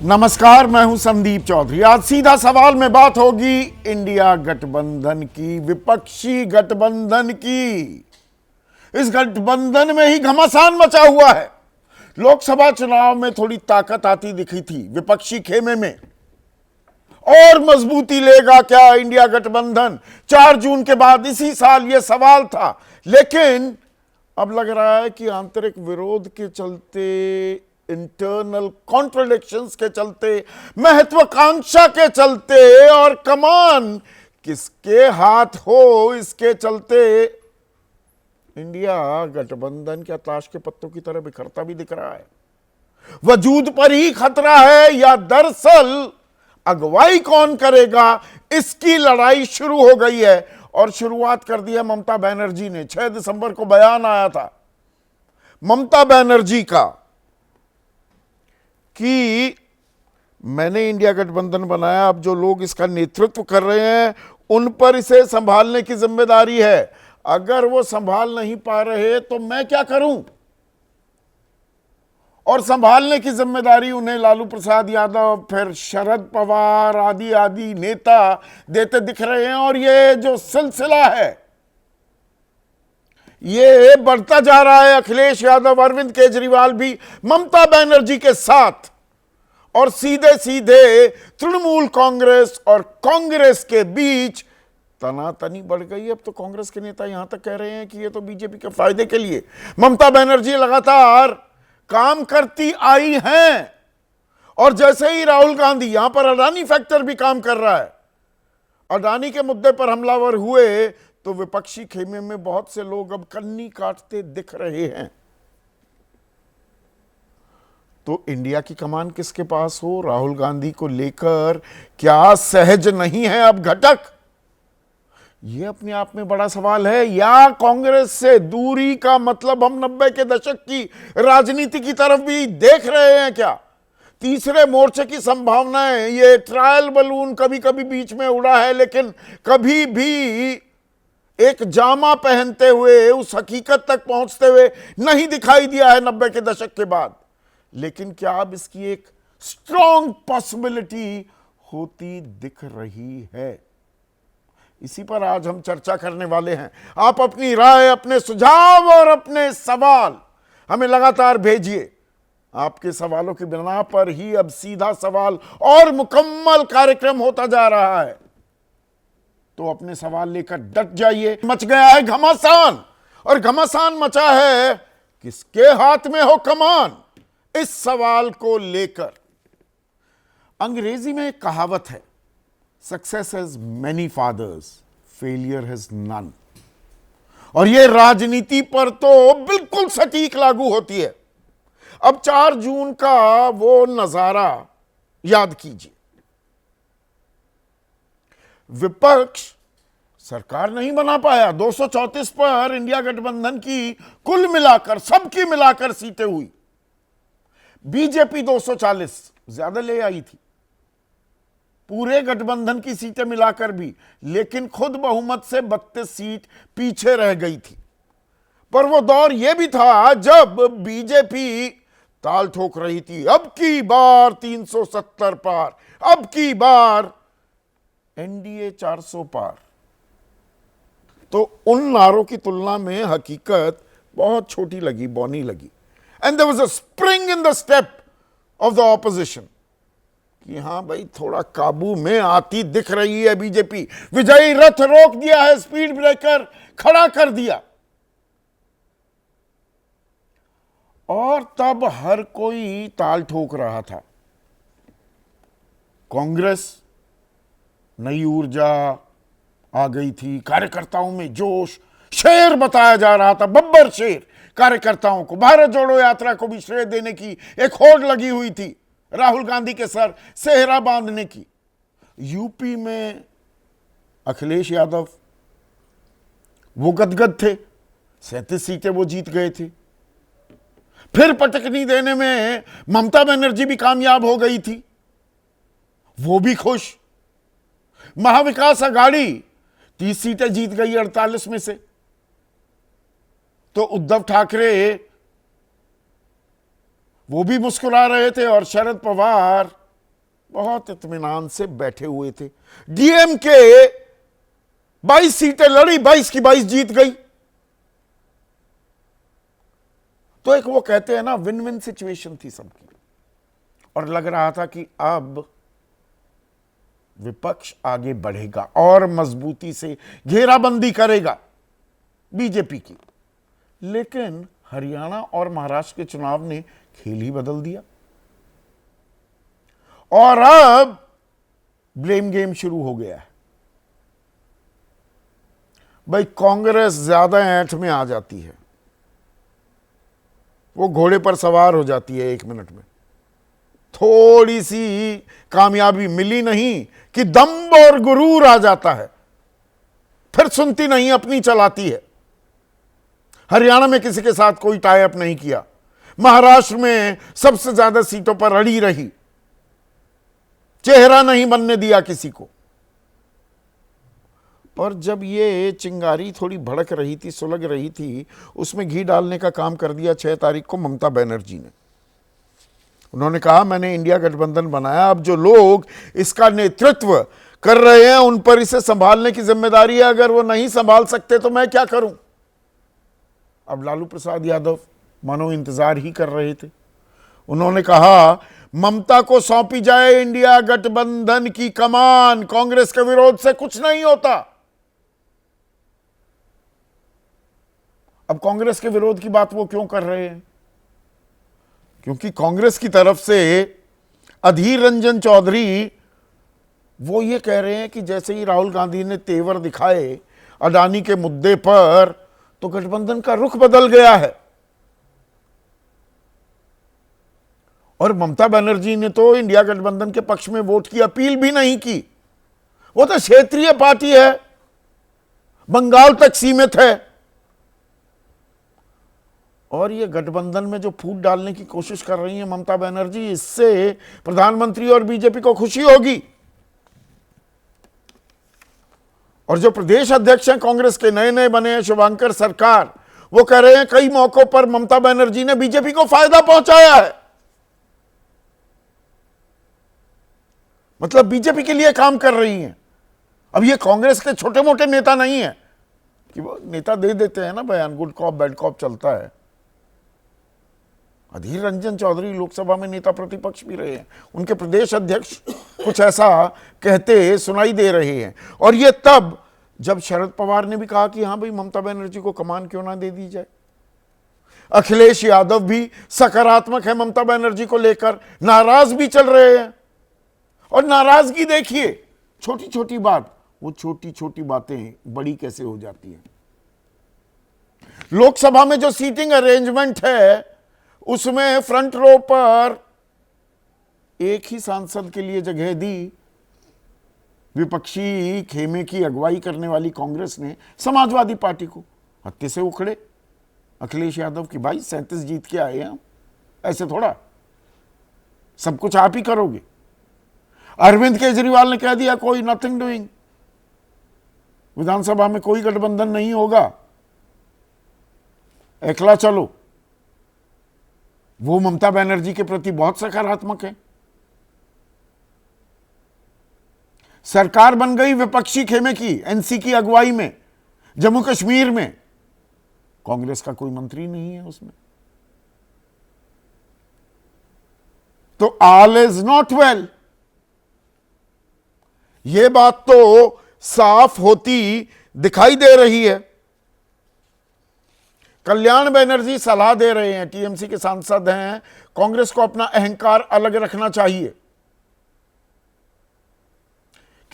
नमस्कार, मैं हूं संदीप चौधरी। आज सीधा सवाल में बात होगी इंडिया गठबंधन की, विपक्षी गठबंधन की। इस गठबंधन में ही घमासान मचा हुआ है। लोकसभा चुनाव में थोड़ी ताकत आती दिखी थी विपक्षी खेमे में। और मजबूती लेगा क्या इंडिया गठबंधन? 4 जून के बाद इसी साल यह सवाल था, लेकिन अब लग रहा है कि आंतरिक विरोध के चलते, इंटरनल कॉन्ट्रडिक्शंस के चलते, महत्वाकांक्षा के चलते और कमान किसके हाथ हो इसके चलते इंडिया गठबंधन क्या ताश के पत्तों की तरह बिखरता भी दिख रहा है। वजूद पर ही खतरा है या दरअसल अगुवाई कौन करेगा, इसकी लड़ाई शुरू हो गई है। और शुरुआत कर दी है ममता बनर्जी ने। 6 दिसंबर को बयान आया था ममता बनर्जी का कि मैंने इंडिया गठबंधन बनाया, अब जो लोग इसका नेतृत्व कर रहे हैं उन पर इसे संभालने की जिम्मेदारी है। अगर वो संभाल नहीं पा रहे तो मैं क्या करूं? और संभालने की जिम्मेदारी उन्हें लालू प्रसाद यादव, फिर शरद पवार आदि आदि नेता देते दिख रहे हैं। और ये जो सिलसिला है ये बढ़ता जा रहा है। अखिलेश यादव, अरविंद केजरीवाल भी ममता बनर्जी के साथ, और सीधे सीधे तृणमूल कांग्रेस और कांग्रेस के बीच तनातनी बढ़ गई। अब तो कांग्रेस के नेता यहां तक कह रहे हैं कि ये तो बीजेपी के फायदे के लिए ममता बनर्जी लगातार काम करती आई हैं। और जैसे ही राहुल गांधी, यहां पर अडानी फैक्टर भी काम कर रहा है, अडानी के मुद्दे पर हमलावर हुए तो विपक्षी खेमे में बहुत से लोग अब कन्नी काटते दिख रहे हैं। तो इंडिया की कमान किसके पास हो? राहुल गांधी को लेकर क्या सहज नहीं है अब घटक? यह अपने आप में बड़ा सवाल है। या कांग्रेस से दूरी का मतलब हम 90 के दशक की राजनीति की तरफ भी देख रहे हैं क्या? तीसरे मोर्चे की संभावनाएं, ये ट्रायल बलून कभी कभी बीच में उड़ा है, लेकिन कभी भी एक जामा पहनते हुए उस हकीकत तक पहुंचते हुए नहीं दिखाई दिया है 90 के दशक के बाद। लेकिन क्या अब इसकी एक स्ट्रॉन्ग पॉसिबिलिटी होती दिख रही है? इसी पर आज हम चर्चा करने वाले हैं। आप अपनी राय, अपने सुझाव और अपने सवाल हमें लगातार भेजिए। आपके सवालों की बिना पर ही अब सीधा सवाल और मुकम्मल कार्यक्रम होता जा रहा है। तो अपने सवाल लेकर डट जाइए। मच गया है घमासान, और घमासान मचा है किसके हाथ में हो कमान, इस सवाल को लेकर। अंग्रेजी में एक कहावत है, success has many fathers, failure has none. और यह राजनीति पर तो बिल्कुल सटीक लागू होती है। अब 4 जून का वो नजारा याद कीजिए। विपक्ष सरकार नहीं बना पाया। 234 पर इंडिया गठबंधन की कुल मिलाकर, सबकी मिलाकर सीटें हुई। बीजेपी 240 ज्यादा ले आई थी पूरे गठबंधन की सीटें मिलाकर भी, लेकिन खुद बहुमत से 32 सीट पीछे रह गई थी। पर वो दौर यह भी था जब बीजेपी ताल ठोक रही थी, अब की बार 370 पार, अब की बार एनडीए 400 पार। तो उन नारों की तुलना में हकीकत बहुत छोटी लगी, बौनी लगी। And there was a spring in the step of the opposition कि हां भाई, थोड़ा काबू में आती दिख रही है बीजेपी। विजयी रथ रोक दिया है, स्पीड ब्रेकर खड़ा कर दिया। और तब हर कोई ताल ठोक रहा था। कांग्रेस, नई ऊर्जा आ गई थी, कार्यकर्ताओं में जोश, शेर बताया जा रहा था, बब्बर शेर कार्यकर्ताओं को। भारत जोड़ो यात्रा को भी श्रेय देने की एक होड़ लगी हुई थी, राहुल गांधी के सर सेहरा बांधने की। यूपी में अखिलेश यादव वो गदगद थे, 37 सीटें वो जीत गए थे। फिर पटकनी देने में ममता बनर्जी भी कामयाब हो गई थी, वो भी खुश। महाविकास आघाड़ी 30 सीटें जीत गई 48 में से। तो उद्धव ठाकरे वो भी मुस्कुरा रहे थे और शरद पवार बहुत इत्मीनान से बैठे हुए थे। डीएमके 22 सीटें लड़ी, 22 की 22 जीत गई। तो एक वो कहते हैं ना, विन विन सिचुएशन थी सबकी, और लग रहा था कि अब विपक्ष आगे बढ़ेगा और मजबूती से घेराबंदी करेगा बीजेपी की। लेकिन हरियाणा और महाराष्ट्र के चुनाव ने खेल ही बदल दिया, और अब ब्लेम गेम शुरू हो गया है। भाई कांग्रेस ज्यादा ऐंठ में आ जाती है, वो घोड़े पर सवार हो जाती है 1 मिनट में। थोड़ी सी कामयाबी मिली नहीं कि दम्भ और गुरूर आ जाता है, फिर सुनती नहीं, अपनी चलाती है। हरियाणा में किसी के साथ कोई टाई अप नहीं किया, महाराष्ट्र में सबसे ज्यादा सीटों पर अड़ी रही, चेहरा नहीं बनने दिया किसी को। और जब ये चिंगारी थोड़ी भड़क रही थी, सुलग रही थी, उसमें घी डालने का काम कर दिया 6 तारीख को ममता बनर्जी ने। उन्होंने कहा मैंने इंडिया गठबंधन बनाया, अब जो लोग इसका नेतृत्व कर रहे हैं उन पर इसे संभालने की जिम्मेदारी है, अगर वो नहीं संभाल सकते तो मैं क्या करूं। अब लालू प्रसाद यादव मानो इंतजार ही कर रहे थे। उन्होंने कहा ममता को सौंपी जाए इंडिया गठबंधन की कमान, कांग्रेस के विरोध से कुछ नहीं होता। अब कांग्रेस के विरोध की बात वो क्यों कर रहे हैं? क्योंकि कांग्रेस की तरफ से अधीर रंजन चौधरी वो ये कह रहे हैं कि जैसे ही राहुल गांधी ने तेवर दिखाए अडानी के मुद्दे पर, तो गठबंधन का रुख बदल गया है। और ममता बनर्जी ने तो इंडिया गठबंधन के पक्ष में वोट की अपील भी नहीं की। वो तो क्षेत्रीय पार्टी है, बंगाल तक सीमित है। और ये गठबंधन में जो फूट डालने की कोशिश कर रही है ममता बनर्जी, इससे प्रधानमंत्री और बीजेपी को खुशी होगी। और जो प्रदेश अध्यक्ष हैं कांग्रेस के, नए नए बने हैं शुभंकर सरकार, वो कह रहे हैं कई मौकों पर ममता बनर्जी ने बीजेपी को फायदा पहुंचाया है। मतलब बीजेपी के लिए काम कर रही हैं। अब ये कांग्रेस के छोटे मोटे नेता नहीं है कि वो नेता दे देते हैं ना बयान, गुड कॉप बैड कॉप चलता है। अधीर रंजन चौधरी लोकसभा में नेता प्रतिपक्ष भी रहे हैं, उनके प्रदेश अध्यक्ष कुछ ऐसा कहते सुनाई दे रहे हैं। और ये तब जब शरद पवार ने भी कहा कि हां भाई ममता बनर्जी को कमान क्यों ना दे दी जाए। अखिलेश यादव भी सकारात्मक है ममता बनर्जी को लेकर, नाराज भी चल रहे हैं। और नाराजगी देखिए, छोटी छोटी बात, वो छोटी छोटी बातें बड़ी कैसे हो जाती हैं। लोकसभा में जो सीटिंग अरेंजमेंट है उसमें फ्रंट रो पर एक ही सांसद के लिए जगह दी। विपक्षी खेमे की अगुवाई करने वाली कांग्रेस ने समाजवादी पार्टी को हत्थे से उखड़े। अखिलेश यादव की भाई 37 जीत के आए हैं, ऐसे थोड़ा सब कुछ आप ही करोगे। अरविंद केजरीवाल ने कह दिया कोई नथिंग डूइंग, विधानसभा में कोई गठबंधन नहीं होगा, एकला चलो। वो ममता बनर्जी के प्रति बहुत सकारात्मक है। सरकार बन गई विपक्षी खेमे की, एनसी की अगुवाई में, जम्मू कश्मीर में। कांग्रेस का कोई मंत्री नहीं है उसमें। तो ऑल इज नॉट वेल, यह बात तो साफ होती दिखाई दे रही है। कल्याण बनर्जी सलाह दे रहे हैं, टीएमसी के सांसद हैं, कांग्रेस को अपना अहंकार अलग रखना चाहिए।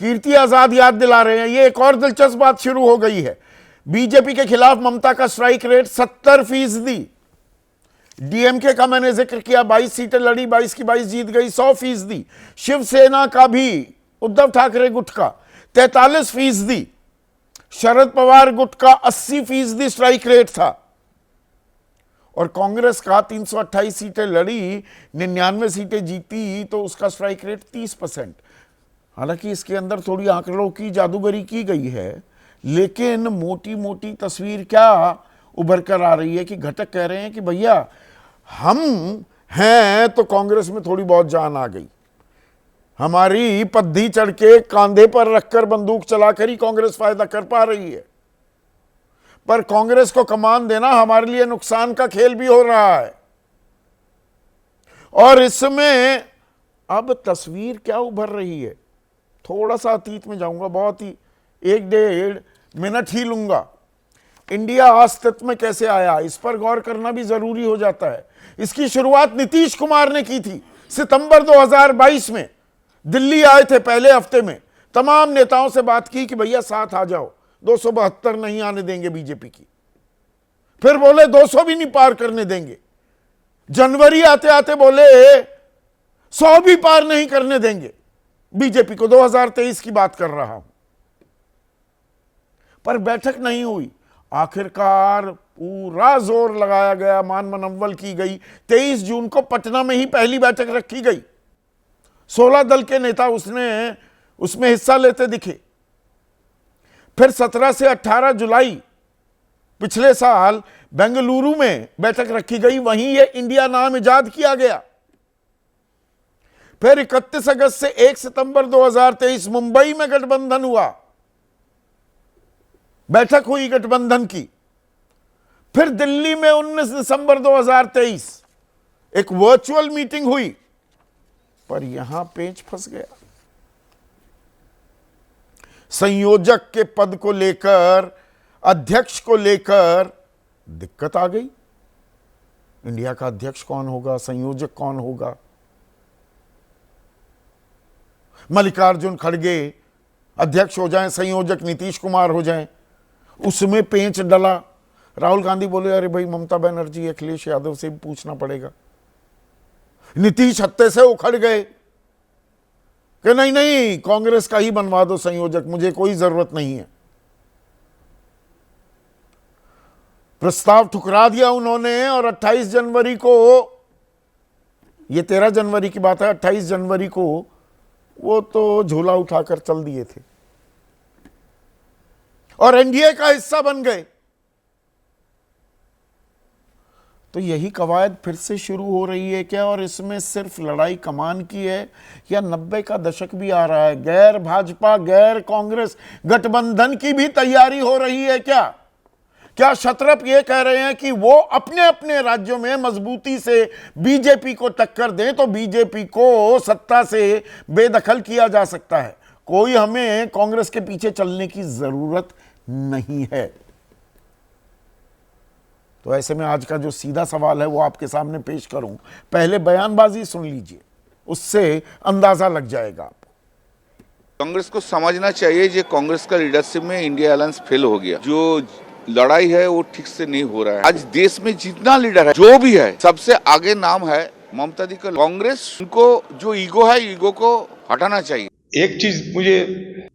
कीर्ति आजाद याद दिला रहे हैं। ये एक और दिलचस्प बात शुरू हो गई है। बीजेपी के खिलाफ ममता का स्ट्राइक रेट 70%। डीएमके का मैंने जिक्र किया, 22 सीटें लड़ी, 22 की 22 जीत गई, 100%। शिवसेना का भी, उद्धव ठाकरे गुट का 43%। शरद पवार गुट का 80% स्ट्राइक रेट था। और कांग्रेस का 328 सीटें लड़ी, 99 सीटें जीती, तो उसका स्ट्राइक रेट 30%। हालांकि इसके अंदर थोड़ी आंकड़ों की जादूगरी की गई है, लेकिन मोटी मोटी तस्वीर क्या उभर कर आ रही है कि घटक कह रहे हैं कि भैया हम हैं तो कांग्रेस में थोड़ी बहुत जान आ गई, हमारी पद्धी चढ़ के कांधे पर रखकर बंदूक चलाकर ही कांग्रेस फायदा कर पा रही है, पर कांग्रेस को कमान देना हमारे लिए नुकसान का खेल भी हो रहा है। और इसमें अब तस्वीर क्या उभर रही है, थोड़ा सा अतीत में जाऊंगा, बहुत ही 1-1.5 मिनट ही लूंगा। इंडिया अस्तित्व में कैसे आया, इस पर गौर करना भी जरूरी हो जाता है। इसकी शुरुआत नीतीश कुमार ने की थी। सितंबर 2022 में दिल्ली आए थे, पहले हफ्ते में तमाम नेताओं से बात की कि भैया साथ आ जाओ, 272 नहीं आने देंगे बीजेपी की। फिर बोले 200 भी नहीं पार करने देंगे। जनवरी आते आते बोले 100 भी पार नहीं करने देंगे बीजेपी को। 2023 की बात कर रहा हूं। पर बैठक नहीं हुई। आखिरकार पूरा जोर लगाया गया, मान मनव्वल की गई। 23 जून को पटना में ही पहली बैठक रखी गई। 16 दल के नेता उसमें हिस्सा लेते दिखे। फिर 17 से 18 जुलाई पिछले साल बेंगलुरु में बैठक रखी गई, वहीं यह इंडिया नाम इजाद किया गया। फिर 31 अगस्त से 1 सितंबर 2023 मुंबई में गठबंधन हुआ, बैठक हुई गठबंधन की। फिर दिल्ली में 19 दिसंबर 2023 एक वर्चुअल मीटिंग हुई, पर यहां पेच फंस गया। संयोजक के पद को लेकर, अध्यक्ष को लेकर दिक्कत आ गई। इंडिया का अध्यक्ष कौन होगा, संयोजक कौन होगा। मल्लिकार्जुन खड़गे अध्यक्ष हो जाएं, संयोजक नीतीश कुमार हो जाएं, उसमें पेंच डला। राहुल गांधी बोले अरे भाई ममता बनर्जी, अखिलेश यादव से भी पूछना पड़ेगा। नीतीश हत्ते से उखड़ गए कि नहीं नहीं, कांग्रेस का ही बनवा दो संयोजक, मुझे कोई जरूरत नहीं है। प्रस्ताव ठुकरा दिया उन्होंने। और 28 जनवरी को, ये 13 जनवरी की बात है, 28 जनवरी को वो तो झोला उठाकर चल दिए थे और एनडीए का हिस्सा बन गए। तो यही कवायद फिर से शुरू हो रही है क्या? और इसमें सिर्फ लड़ाई कमान की है या 90 का दशक भी आ रहा है? गैर भाजपा, गैर कांग्रेस गठबंधन की भी तैयारी हो रही है क्या? क्या क्षत्रप ये कह रहे हैं कि वो अपने अपने राज्यों में मजबूती से बीजेपी को टक्कर दें तो बीजेपी को सत्ता से बेदखल किया जा सकता है? कोई हमें कांग्रेस के पीछे चलने की जरूरत नहीं है। तो ऐसे में आज का जो सीधा सवाल है वो आपके सामने पेश करूं। पहले बयानबाजी सुन लीजिए, उससे अंदाजा लग जाएगा आपको। कांग्रेस को समझना चाहिए जो कांग्रेस का लीडरशिप में इंडिया अलायंस फेल हो गया। जो लड़ाई है वो ठीक से नहीं हो रहा है। आज देश में जितना लीडर है, जो भी है, सबसे आगे नाम है ममता दी का। कांग्रेस उनको जो ईगो है, ईगो को हटाना चाहिए। एक चीज मुझे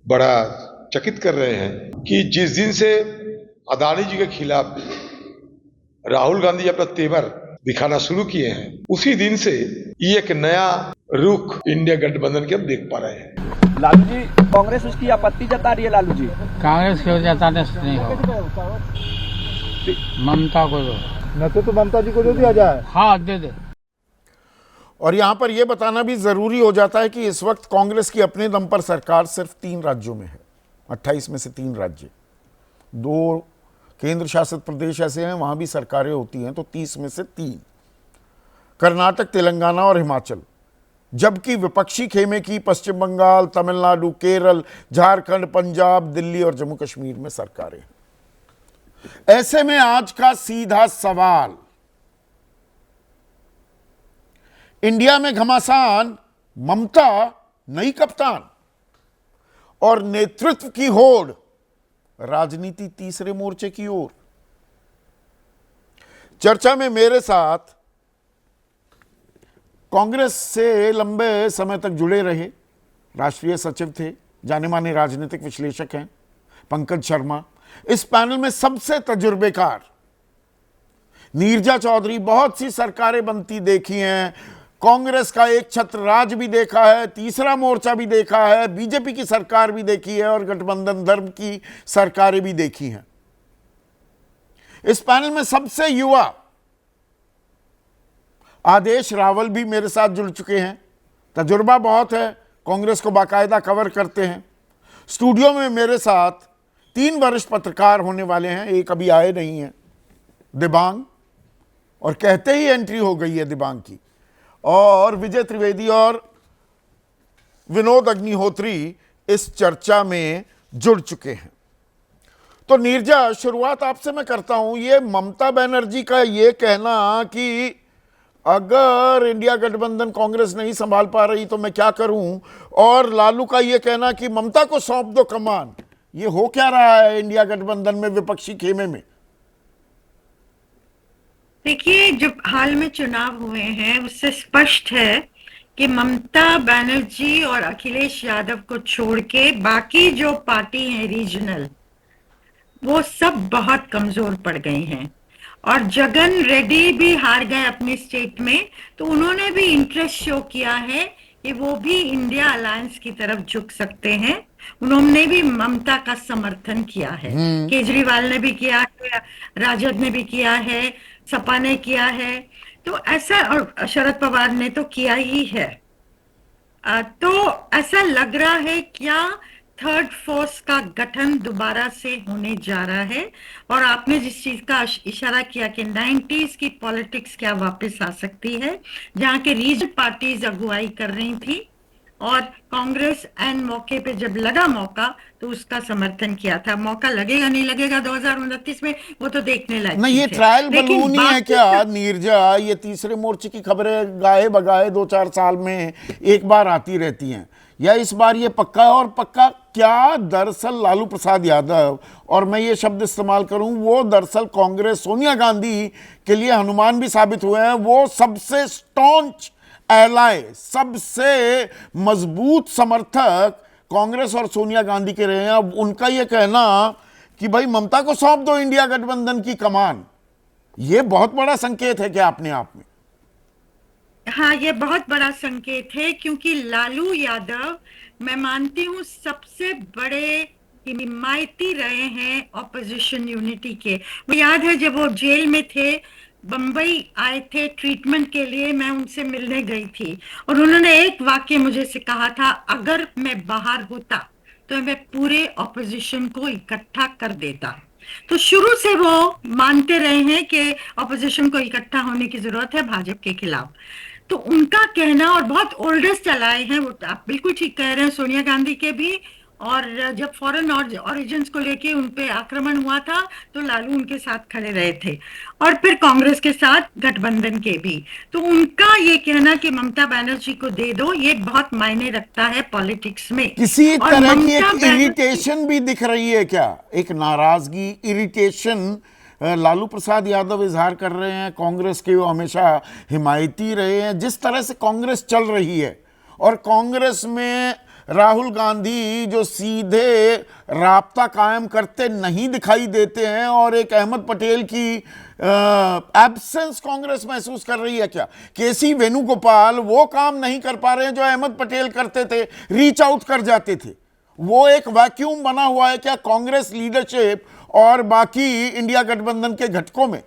बड़ा चकित कर रहे हैं कि जिस दिन से अदानी जी के खिलाफ राहुल गांधी अपना तेवर दिखाना शुरू किए हैं, उसी दिन से ये एक नया रुख इंडिया गठबंधन के हम देख पा रहे हैं। लालू जी, कांग्रेस उसकी आपत्ति जता रही है। लालू जी, कांग्रेस के जताने से नहीं होगा, ममता को दो। न तो ममता जी को जो दिया जाए, हाँ दे दे। और यहां पर यह बताना भी जरूरी हो जाता है कि इस वक्त कांग्रेस की अपने दम पर सरकार सिर्फ 3 राज्यों में है। 28 में से 3 राज्य, 2 केंद्र शासित प्रदेश ऐसे हैं वहां भी सरकारें होती हैं, तो 30 में से 3, कर्नाटक, तेलंगाना और हिमाचल। जबकि विपक्षी खेमे की पश्चिम बंगाल, तमिलनाडु, केरल, झारखंड, पंजाब, दिल्ली और जम्मू कश्मीर में सरकारें। ऐसे में आज का सीधा सवाल, इंडिया में घमासान, ममता नई कप्तान और नेतृत्व की होड़, राजनीति तीसरे मोर्चे की ओर। चर्चा में मेरे साथ कांग्रेस से लंबे समय तक जुड़े रहे राष्ट्रीय सचिव थे, जाने माने राजनीतिक विश्लेषक हैं पंकज शर्मा। इस पैनल में सबसे तजुर्बेकार नीरजा चौधरी, बहुत सी सरकारें बनती देखी हैं, कांग्रेस का एक छत्र राज भी देखा है, तीसरा मोर्चा भी देखा है, बीजेपी की सरकार भी देखी है और गठबंधन धर्म की सरकारें भी देखी हैं। इस पैनल में सबसे युवा आदेश रावल भी मेरे साथ जुड़ चुके हैं। तजुर्बा बहुत है, कांग्रेस को बाकायदा कवर करते हैं। स्टूडियो में मेरे साथ 3 वरिष्ठ पत्रकार होने वाले हैं, एक अभी आए नहीं हैं, दिबांग, और कहते ही एंट्री हो गई है दिबांग की, और विजय त्रिवेदी और विनोद अग्निहोत्री इस चर्चा में जुड़ चुके हैं। तो नीरजा, शुरुआत आपसे मैं करता हूं। ये ममता बनर्जी का ये कहना कि अगर इंडिया गठबंधन कांग्रेस नहीं संभाल पा रही तो मैं क्या करूं, और लालू का ये कहना कि ममता को सौंप दो कमान, ये हो क्या रहा है इंडिया गठबंधन में, विपक्षी खेमे में? देखिए, जब हाल में चुनाव हुए हैं उससे स्पष्ट है कि ममता बनर्जी और अखिलेश यादव को छोड़ के बाकी जो पार्टी हैं रीजनल, वो सब बहुत कमजोर पड़ गए हैं। और जगन रेड्डी भी हार गए अपनी स्टेट में, तो उन्होंने भी इंटरेस्ट शो किया है कि वो भी इंडिया अलायंस की तरफ झुक सकते हैं। उन्होंने भी ममता का समर्थन किया है, केजरीवाल ने भी किया है, राजद ने भी किया है, सपा ने किया है, तो ऐसा, और शरद पवार ने तो किया ही है। तो ऐसा लग रहा है क्या थर्ड फोर्स का गठन दोबारा से होने जा रहा है। और आपने जिस चीज का इशारा किया कि 90s की पॉलिटिक्स क्या वापस आ सकती है, जहां के रीजनल पार्टीज अगुवाई कर रही थी और कांग्रेस एन मौके पे जब लगा मौका तो उसका समर्थन किया था। मौका लगेगा नहीं लगेगा 2029 में, वो तो देखने लायक नहीं, ये ट्रायल बलून ही है क्या नीरजा? ये तीसरे मोर्चे की खबरें गाए बगाए 2-4 साल में एक बार आती रहती हैं, या इस बार ये पक्का है? और पक्का क्या? दरअसल लालू प्रसाद यादव, और मैं ये शब्द इस्तेमाल करूं, वो दरअसल कांग्रेस सोनिया गांधी के लिए हनुमान भी साबित हुए हैं। वो सबसे स्टॉन्च एलाय, सबसे मजबूत समर्थक कांग्रेस और सोनिया गांधी के रहे हैं। अब उनका ये कहना कि भाई ममता को सौंप दो इंडिया गठबंधन की कमान, ये बहुत बड़ा संकेत है क्या अपने आप में? हाँ, ये बहुत बड़ा संकेत है, क्योंकि लालू यादव, मैं मानती हूँ, सबसे बड़े हिमायती रहे हैं ऑपोजिशन यूनिटी के। मुझे याद है जब वो जेल में थे, बंबई आए थे ट्रीटमेंट के लिए, मैं उनसे मिलने गई थी और उन्होंने एक वाक्य मुझे से कहा था, अगर मैं बाहर होता तो मैं पूरे ऑपोजिशन को इकट्ठा कर देता। तो शुरू से वो मानते रहे हैं कि ऑपोजिशन को इकट्ठा होने की जरूरत है भाजपा के खिलाफ। तो उनका कहना, और बहुत ओल्डेस्ट अलाय हैं वो, आप बिल्कुल ठीक कह रहे हैं, सोनिया गांधी के भी। और जब फॉरेन ऑरिजिन्स को लेके उन पे आक्रमण हुआ था तो लालू उनके साथ खड़े रहे थे, और फिर कांग्रेस के साथ गठबंधन के भी। तो उनका ये कहना कि ममता बनर्जी को दे दो, ये बहुत मायने रखता है पॉलिटिक्स में। किसी तरह की एक इरिटेशन भी दिख रही है क्या? एक नाराजगी, इरिटेशन लालू प्रसाद यादव इजहार कर रहे हैं कांग्रेस के, वो हमेशा हिमायती रहे हैं। जिस तरह से कांग्रेस चल रही है, और कांग्रेस में राहुल गांधी जो सीधे राब्ता कायम करते नहीं दिखाई देते हैं, और एक अहमद पटेल की एब्सेंस कांग्रेस महसूस कर रही है क्या? केसी वेणुगोपाल वो काम नहीं कर पा रहे हैं जो अहमद पटेल करते थे, रीच आउट कर जाते थे। वो एक वैक्यूम बना हुआ है क्या कांग्रेस लीडरशिप और बाकी इंडिया गठबंधन के घटकों में?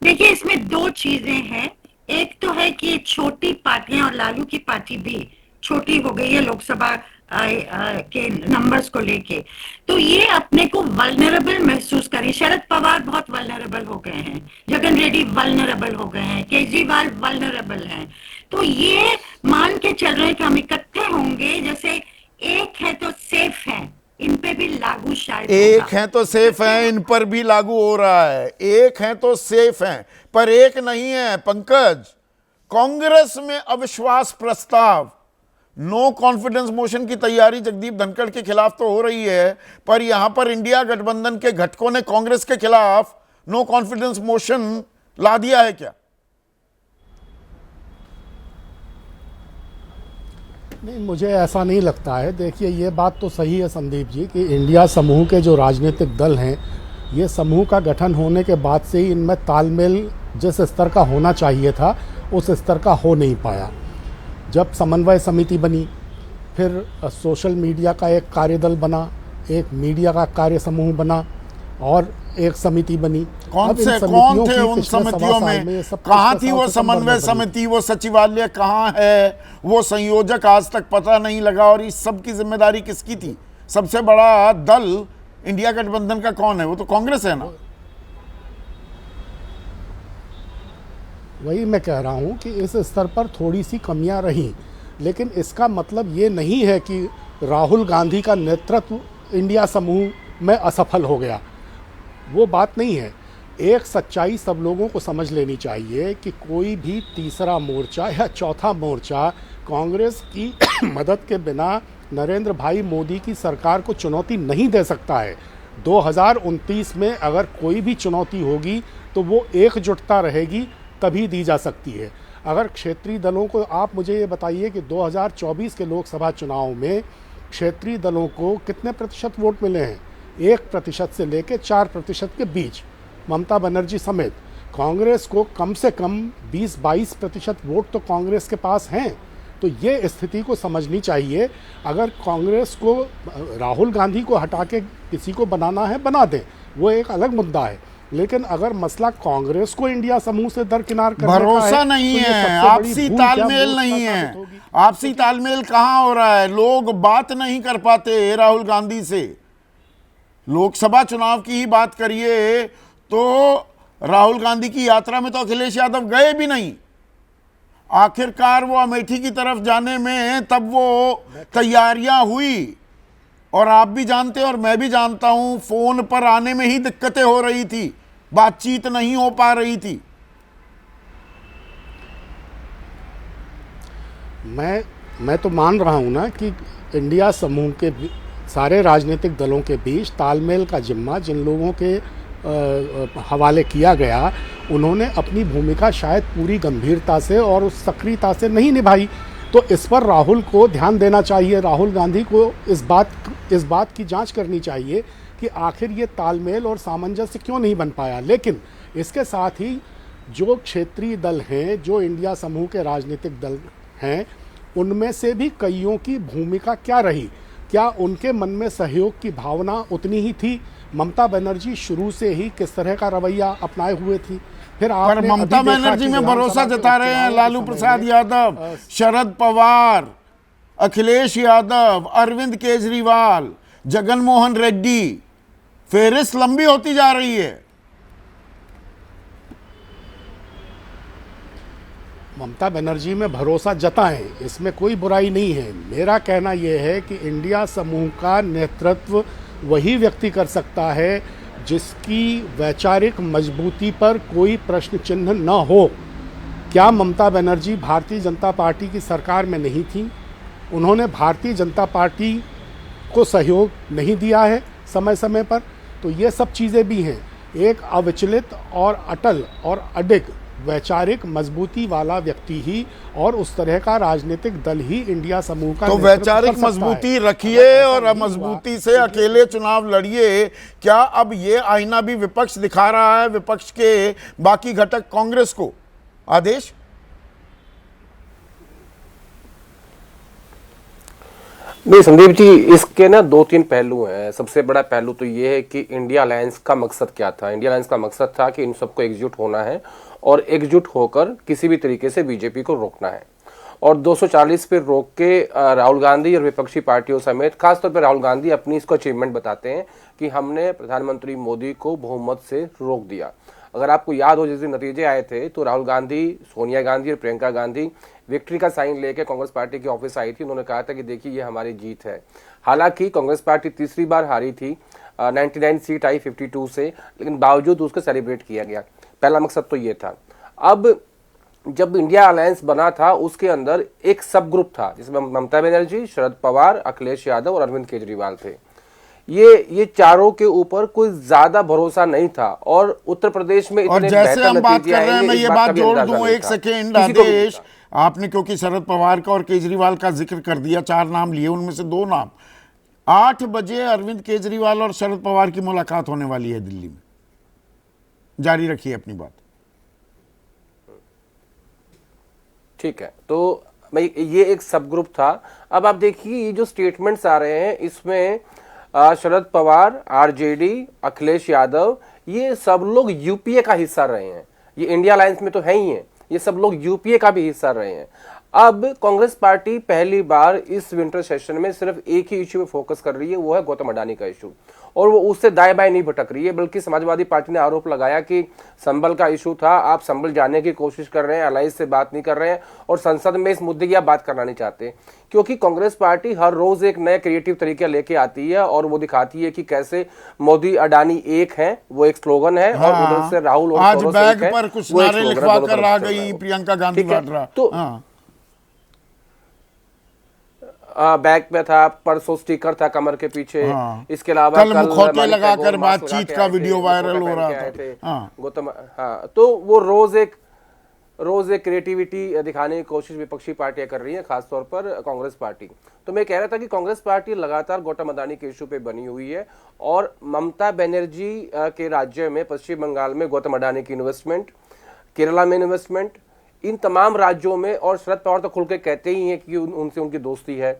देखिए, इसमें दो चीजें हैं। एक तो है कि छोटी पार्टियां, और लालू की पार्टी भी छोटी हो गई है लोकसभा के नंबर्स को लेके, तो ये अपने को वल्नरेबल महसूस करी। शरद पवार बहुत वल्नरेबल हो गए हैं, जगन रेड्डी वल्नरेबल हो गए हैं, केजरीवाल वल्नरेबल हैं। तो ये मान के चल रहे हैं कि हम इकट्ठे होंगे, जैसे एक है तो सेफ है, इन पे भी लागू शायद एक है तो सेफ है, इन पर भी लागू हो रहा है। एक है तो सेफ है, पर एक नहीं है पंकज। कांग्रेस में अविश्वास प्रस्ताव, नो कॉन्फिडेंस मोशन की तैयारी जगदीप धनखड़ के खिलाफ तो हो रही है, पर यहां पर इंडिया गठबंधन के घटकों ने कांग्रेस के खिलाफ नो कॉन्फिडेंस मोशन ला दिया है क्या? नहीं, मुझे ऐसा नहीं लगता है। देखिए, ये बात तो सही है संदीप जी कि इंडिया समूह के जो राजनीतिक दल हैं, ये समूह का गठन होने के बाद से ही इनमें तालमेल जिस स्तर का होना चाहिए था उस स्तर का हो नहीं पाया। जब समन्वय समिति बनी, फिर सोशल मीडिया का एक कार्यदल बना, एक मीडिया का कार्य समूह बना, और एक समिति बनी। कौन अब इन से समितियों कौन थे की उन पिछले सवा समितियों साल में? ये सब कहाँ पिछले थी साल वो सितंबर में समन्वय बनी। समिति? वो सचिवालय कहाँ है? वो संयोजक आज तक पता नहीं लगा। और इस सब की जिम्मेदारी किसकी थी? सबसे बड़ा दल इंडिया गठबंधन का कौन है? वो तो कांग्रेस है ना। वही मैं कह रहा हूं कि इस स्तर पर थोड़ी सी कमियां रहीं, लेकिन इसका मतलब ये नहीं है कि राहुल गांधी का नेतृत्व इंडिया समूह में असफल हो गया। वो बात नहीं है। एक सच्चाई सब लोगों को समझ लेनी चाहिए कि कोई भी तीसरा मोर्चा या चौथा मोर्चा कांग्रेस की मदद के बिना नरेंद्र भाई मोदी की सरकार को चुनौती नहीं दे सकता है। 2029 में अगर कोई भी चुनौती होगी तो वो एकजुटता रहेगी, तभी दी जा सकती है। अगर क्षेत्रीय दलों को, आप मुझे ये बताइए कि 2024 के लोकसभा चुनाव में क्षेत्रीय दलों को कितने प्रतिशत वोट मिले हैं? 1% से लेकर 4% के बीच। ममता बनर्जी समेत कांग्रेस को कम से कम 20-22% वोट तो कांग्रेस के पास हैं। तो ये स्थिति को समझनी चाहिए। अगर कांग्रेस को, राहुल गांधी को हटा के किसी को बनाना है, बना दें, वो एक अलग मुद्दा है। लेकिन अगर मसला कांग्रेस को इंडिया समूह से दरकिनार करने का भरोसा है, नहीं तो ये है, सबसे बड़ी आपसी भूल क्या तालमेल मूर्खता नहीं साबित है। होगी। आपसी तालमेल कहाँ हो रहा है? लोग बात नहीं कर पाते राहुल गांधी से। लोकसभा चुनाव की ही बात करिए तो राहुल गांधी की यात्रा में तो अखिलेश यादव गए भी नहीं। आखिरकार वो अमेठी की तरफ जाने में तब वो तैयारियां हुई, और आप भी जानते और मैं भी जानता हूं, फोन पर आने में ही दिक्कतें हो रही थी, बातचीत नहीं हो पा रही थी। मैं तो मान रहा हूं ना कि इंडिया समूह के सारे राजनीतिक दलों के बीच तालमेल का जिम्मा जिन लोगों के हवाले किया गया, उन्होंने अपनी भूमिका शायद पूरी गंभीरता से और उस सक्रियता से नहीं निभाई। तो इस पर राहुल को ध्यान देना चाहिए। राहुल गांधी को इस बात की जांच करनी चाहिए कि आखिर ये तालमेल और सामंजस्य क्यों नहीं बन पाया। लेकिन इसके साथ ही जो क्षेत्रीय दल हैं, जो इंडिया समूह के राजनीतिक दल हैं, उनमें से भी कईयों की भूमिका क्या रही? क्या उनके मन में सहयोग की भावना उतनी ही थी? ममता बनर्जी शुरू से ही किस तरह का रवैया अपनाए हुए थी? फिर पर ममता बनर्जी में भरोसा जता रहे हैं लालू प्रसाद यादव, शरद पवार, अखिलेश यादव, अरविंद केजरीवाल, जगन मोहन रेड्डी। फेहरिस्त लंबी होती जा रही है। ममता बनर्जी में भरोसा जताएं, इसमें कोई बुराई नहीं है। मेरा कहना यह है कि इंडिया समूह का नेतृत्व वही व्यक्ति कर सकता है जिसकी वैचारिक मजबूती पर कोई प्रश्न चिन्ह न हो। क्या ममता बनर्जी भारतीय जनता पार्टी की सरकार में नहीं थी? उन्होंने भारतीय जनता पार्टी को सहयोग नहीं दिया है समय समय पर? तो ये सब चीज़ें भी हैं। एक अविचलित और अटल और अडिग वैचारिक मजबूती वाला व्यक्ति ही और उस तरह का राजनीतिक दल ही इंडिया समूह का तो नेतृत्व वैचारिक कर सकता मजबूती है। रखिए और मजबूती से अकेले चुनाव लड़िए। क्या अब ये आईना भी विपक्ष दिखा रहा है विपक्ष के बाकी घटक कांग्रेस को? आदेश? नहीं संदीप जी, इसके ना 2-3 पहलू हैं। सबसे बड़ा पहलू तो ये है कि इंडिया अलायंस का मकसद क्या था। इंडिया अलायंस का मकसद था कि इन सबको एकजुट होना है और एकजुट होकर किसी भी तरीके से बीजेपी को रोकना है। और 240 पे रोक के राहुल गांधी और विपक्षी पार्टियों समेत खासतौर पर राहुल गांधी अपनी इसको अचीवमेंट बताते हैं कि हमने प्रधानमंत्री मोदी को बहुमत से रोक दिया। अगर आपको याद हो, जिस दिन नतीजे आए थे तो राहुल गांधी, सोनिया गांधी और प्रियंका गांधी विक्ट्री का साइन लेके कांग्रेस पार्टी की ऑफिस आई थी। उन्होंने कहा था कि देखिए ये हमारी जीत है। हालांकि कांग्रेस पार्टी तीसरी बार हारी थी, 99 सीट आई 52 से, लेकिन बावजूद उसको सेलिब्रेट किया गया। पहला मकसद तो ये था। अब जब इंडिया अलायंस बना था उसके अंदर एक सब ग्रुप था जिसमें ममता बनर्जी, शरद पवार, अखिलेश यादव और अरविंद केजरीवाल थे। ये चारों के ऊपर कोई ज्यादा भरोसा नहीं था और उत्तर प्रदेश में और जैसे हम बात कर रहे हैं, मैं ये बात जोड़ दूं एक सेकेंड आदेश, आपने क्योंकि शरद पवार का और केजरीवाल का जिक्र कर दिया, 4 नाम लिए, उनमें से 2 नाम। 8 बजे अरविंद केजरीवाल और शरद पवार की मुलाकात होने वाली है दिल्ली में। जारी रखिए अपनी बात। ठीक है, तो भाई ये एक सब ग्रुप था। अब आप देखिए ये जो स्टेटमेंट्स आ रहे हैं इसमें शरद पवार, आरजेडी, अखिलेश यादव, ये सब लोग यूपीए का हिस्सा रहे हैं। ये इंडिया अलायंस में तो है ही है, ये सब लोग यूपीए का भी हिस्सा रहे हैं। अब कांग्रेस पार्टी पहली बार इस विंटर सेशन में सिर्फ एक ही इश्यू पे फोकस कर रही है, वो है गौतम अडानी का इशू, और वो उससे दाएं बाएं नहीं भटक रही है। बल्कि समाजवादी पार्टी ने आरोप लगाया कि संभल का इशू था, आप संभल जाने की कोशिश कर रहे हैं, अलायंस से बात नहीं कर रहे हैं, और संसद में इस मुद्दे की आप बात करना नहीं चाहते। क्योंकि कांग्रेस पार्टी हर रोज एक नए क्रिएटिव तरीके लेके आती है और वो दिखाती है कि कैसे मोदी अडानी एक है, वो एक स्लोगन है, और उधर से राहुल और आज सोरोस बैग एक है, पर कुछ वो एक नारे स्लोगन है, लिखवा दोनों कर तरफ आ से चल रहा गई है। प्रियंका गांधी ठीक है? वाड्रा। तो बैग पे था, परसों स्टिकर था कमर के पीछे। इसके अलावा कल मुखौटे लगाकर बातचीत का वीडियो वायरल हो रहा था। गौतम, हाँ, तो वो रोज एक क्रिएटिविटी दिखाने की कोशिश विपक्षी पार्टियां कर रही हैं, खासतौर पर कांग्रेस पार्टी। तो मैं कह रहा था कि कांग्रेस पार्टी लगातार गौतम अडानी के इशू पे बनी हुई है, और ममता बनर्जी के राज्य में, पश्चिम बंगाल में गौतम अडानी की इन्वेस्टमेंट, केरला में इन्वेस्टमेंट, इन तमाम राज्यों में, और शरद पवार तो खुल के कहते ही हैं कि उनसे उनकी दोस्ती है।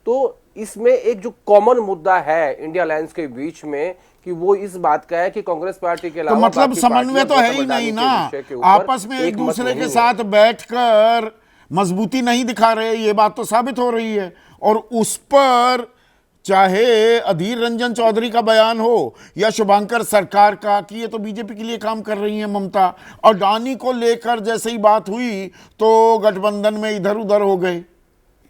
तो इसमें एक जो कॉमन मुद्दा है इंडिया अलायंस के बीच में, कि वो इस बात का है कि कांग्रेस पार्टी के तो अलावा मतलब बाकी समन्वय तो है ही गौतम नहीं अडानी ना, के विषय के ऊपर आपस में एक मत दूसरे नहीं के है। साथ बैठकर मजबूती नहीं दिखा रहे, ये बात तो साबित हो रही है। और उस पर चाहे अधीर रंजन चौधरी का बयान हो या शुभंकर सरकार का कि ये तो बीजेपी के लिए काम कर रही है ममता, अडानी को लेकर जैसे ही बात हुई तो गठबंधन में इधर उधर हो गए।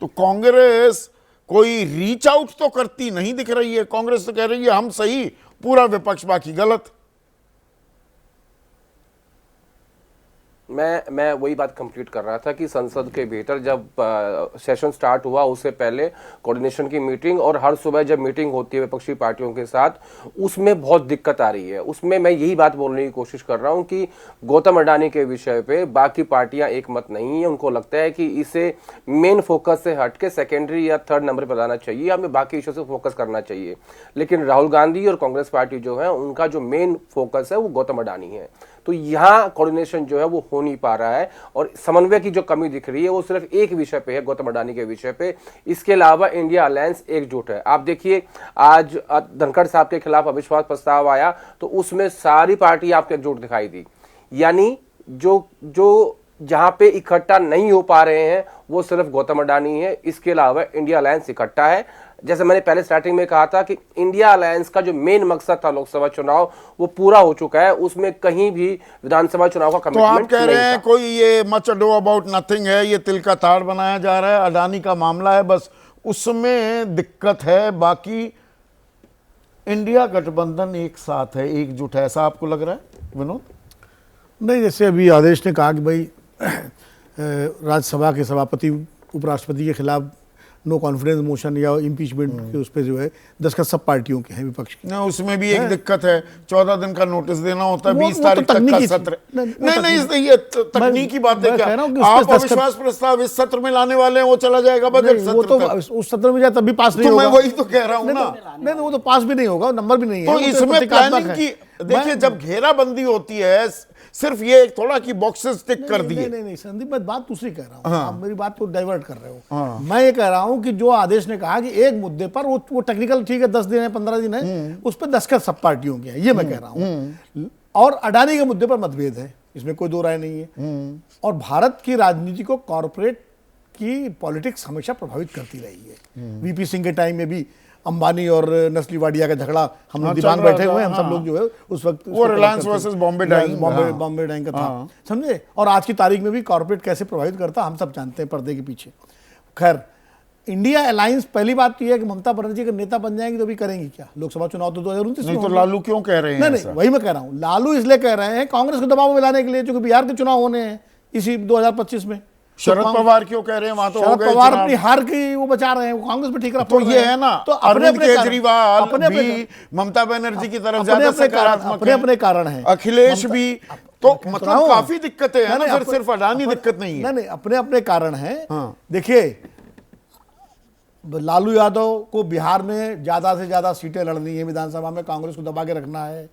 तो कांग्रेस कोई रीच आउट तो करती नहीं दिख रही है। कांग्रेस तो कह रही है हम सही, पूरा विपक्ष बाकी गलत। मैं वही बात कंप्लीट कर रहा था कि संसद के भीतर जब सेशन स्टार्ट हुआ उससे पहले कोऑर्डिनेशन की मीटिंग, और हर सुबह जब मीटिंग होती है विपक्षी पार्टियों के साथ, उसमें बहुत दिक्कत आ रही है। उसमें मैं यही बात बोलने की कोशिश कर रहा हूं कि गौतम अडानी के विषय पे बाकी पार्टियां एक मत नहीं है। उनको लगता है कि इसे मेन फोकस से हट के सेकेंडरी या थर्ड नंबर पर लाना चाहिए, हमें बाकी इशू से फोकस करना चाहिए। लेकिन राहुल गांधी और कांग्रेस पार्टी जो है, उनका जो मेन फोकस है वो गौतम अडानी है। तो यहाँ कोऑर्डिनेशन जो है वो हो नहीं पा रहा है, और समन्वय की जो कमी दिख रही है वो सिर्फ एक विषय पे है, गौतम अडानी के विषय पे। इसके अलावा इंडिया अलायंस एकजुट है। आप देखिए, आज धनखड़ साहब के खिलाफ अविश्वास प्रस्ताव आया तो उसमें सारी पार्टी आपको एकजुट दिखाई दी। यानी जो जहां पे इकट्ठा नहीं हो पा रहे हैं वो सिर्फ गौतम अडानी है, इसके अलावा इंडिया अलायंस इकट्ठा है। जैसे मैंने पहले स्टार्टिंग में कहा था कि इंडिया अलायंस का जो मेन मकसद था लोकसभा चुनाव, वो पूरा हो चुका है। उसमें कहीं भी विधानसभा चुनाव का तो कमिटमेंट आप कह रहे हैं कोई ये मच अडो अबाउट नथिंग है, ये तिल का ताड़ बनाया जा रहा है, अडानी का मामला है, बस उसमें दिक्कत है, बाकी इंडिया गठबंधन एक साथ है, एकजुट है, ऐसा आपको लग रहा है विनोद? नहीं, जैसे अभी आदेश ने कहा कि भाई राज्यसभा के सभापति उपराष्ट्रपति के खिलाफ नो कॉन्फिडेंस मोशन या इम्पीचमेंट के उस पर जो है दस्तखत सब पार्टियों के हैं, विपक्ष के। नहीं, उसमें भी एक दिक्कत है, 14 दिन का नोटिस देना होता है, 20 तारीख तो तक का सत्र। नहीं, ये तकनीकी बात है। क्या आप अविश्वास प्रस्ताव इस सत्र में लाने वाले हैं, वो चला जाएगा बजट सत्र तक। उस सत्र में जाए तब भी पास नहीं तो होगा। मैं वही तो कह रहा हूँ ना। नहीं, वो तो पास भी नहीं होगा, नंबर भी नहीं है। तो इसमें प्लानिंग की, देखिए जब घेराबंदी होती है, सिर्फ ये थोड़ा कि बॉक्सेस टिक कर दिए। नहीं संदीप, मैं बात दूसरी कह रहा हूँ। आप मेरी बात को डाइवर्ट कर रहे हो। मैं ये कह रहा हूँ कि जो आदेश ने कहा कि एक मुद्दे पर वो टेक्निकल ठीक है, 10 दिन है, 15 दिन है, उस पर दस्तखत सब पार्टियों के हैं, ये मैं कह रहा हूँ। और अडानी के मुद्दे पर मतभेद है, इसमें कोई दो राय नहीं है। और भारत की राजनीति को कॉर्पोरेट की पॉलिटिक्स हमेशा प्रभावित करती रही है। वीपी सिंह के टाइम में भी अंबानी और नस्ली वाडिया का झगड़ा, हम लोग दिमाग बैठे हुए हैं, हम सब लोग जो है उस वक्त वो रिलायंस वर्सेस बॉम्बे डाइंग, बॉम्बे डाइंग का था, समझे। और आज की तारीख में भी कॉर्पोरेट कैसे प्रभावित करता हम सब जानते हैं पर्दे के पीछे। खैर, इंडिया अलायंस, पहली बात तो यह है कि ममता बनर्जी अगर नेता बन जाएंगी तो भी करेंगी क्या? लोकसभा चुनाव तो 2029 में। नहीं तो लालू क्यों कह रहे हैं? नहीं, वही मैं कह रहा हूँ, लालू इसलिए कह रहे हैं कांग्रेस को दबाव में लाने के लिए, क्योंकि बिहार के चुनाव होने हैं इसी 2025 में। शरद पवार क्यों कह रहे हैं? वहां तो शरद पवार अपनी हार की वो बचा रहे हैं, वो कांग्रेस पे ठीक रहा। तो ये है ना, तो अरविंद केजरीवाल भी ममता बनर्जी की तरफ ज्यादा सकारात्मक है, अपने कारण है, अखिलेश भी। तो मतलब काफी दिक्कतें हैं ना, सिर्फ अडानी दिक्कत नहीं है। नहीं, अपने कारण है। देखिए, लालू यादव को बिहार में ज्यादा से ज्यादा सीटें लड़नी है, विधानसभा में कांग्रेस को दबा के रखना है,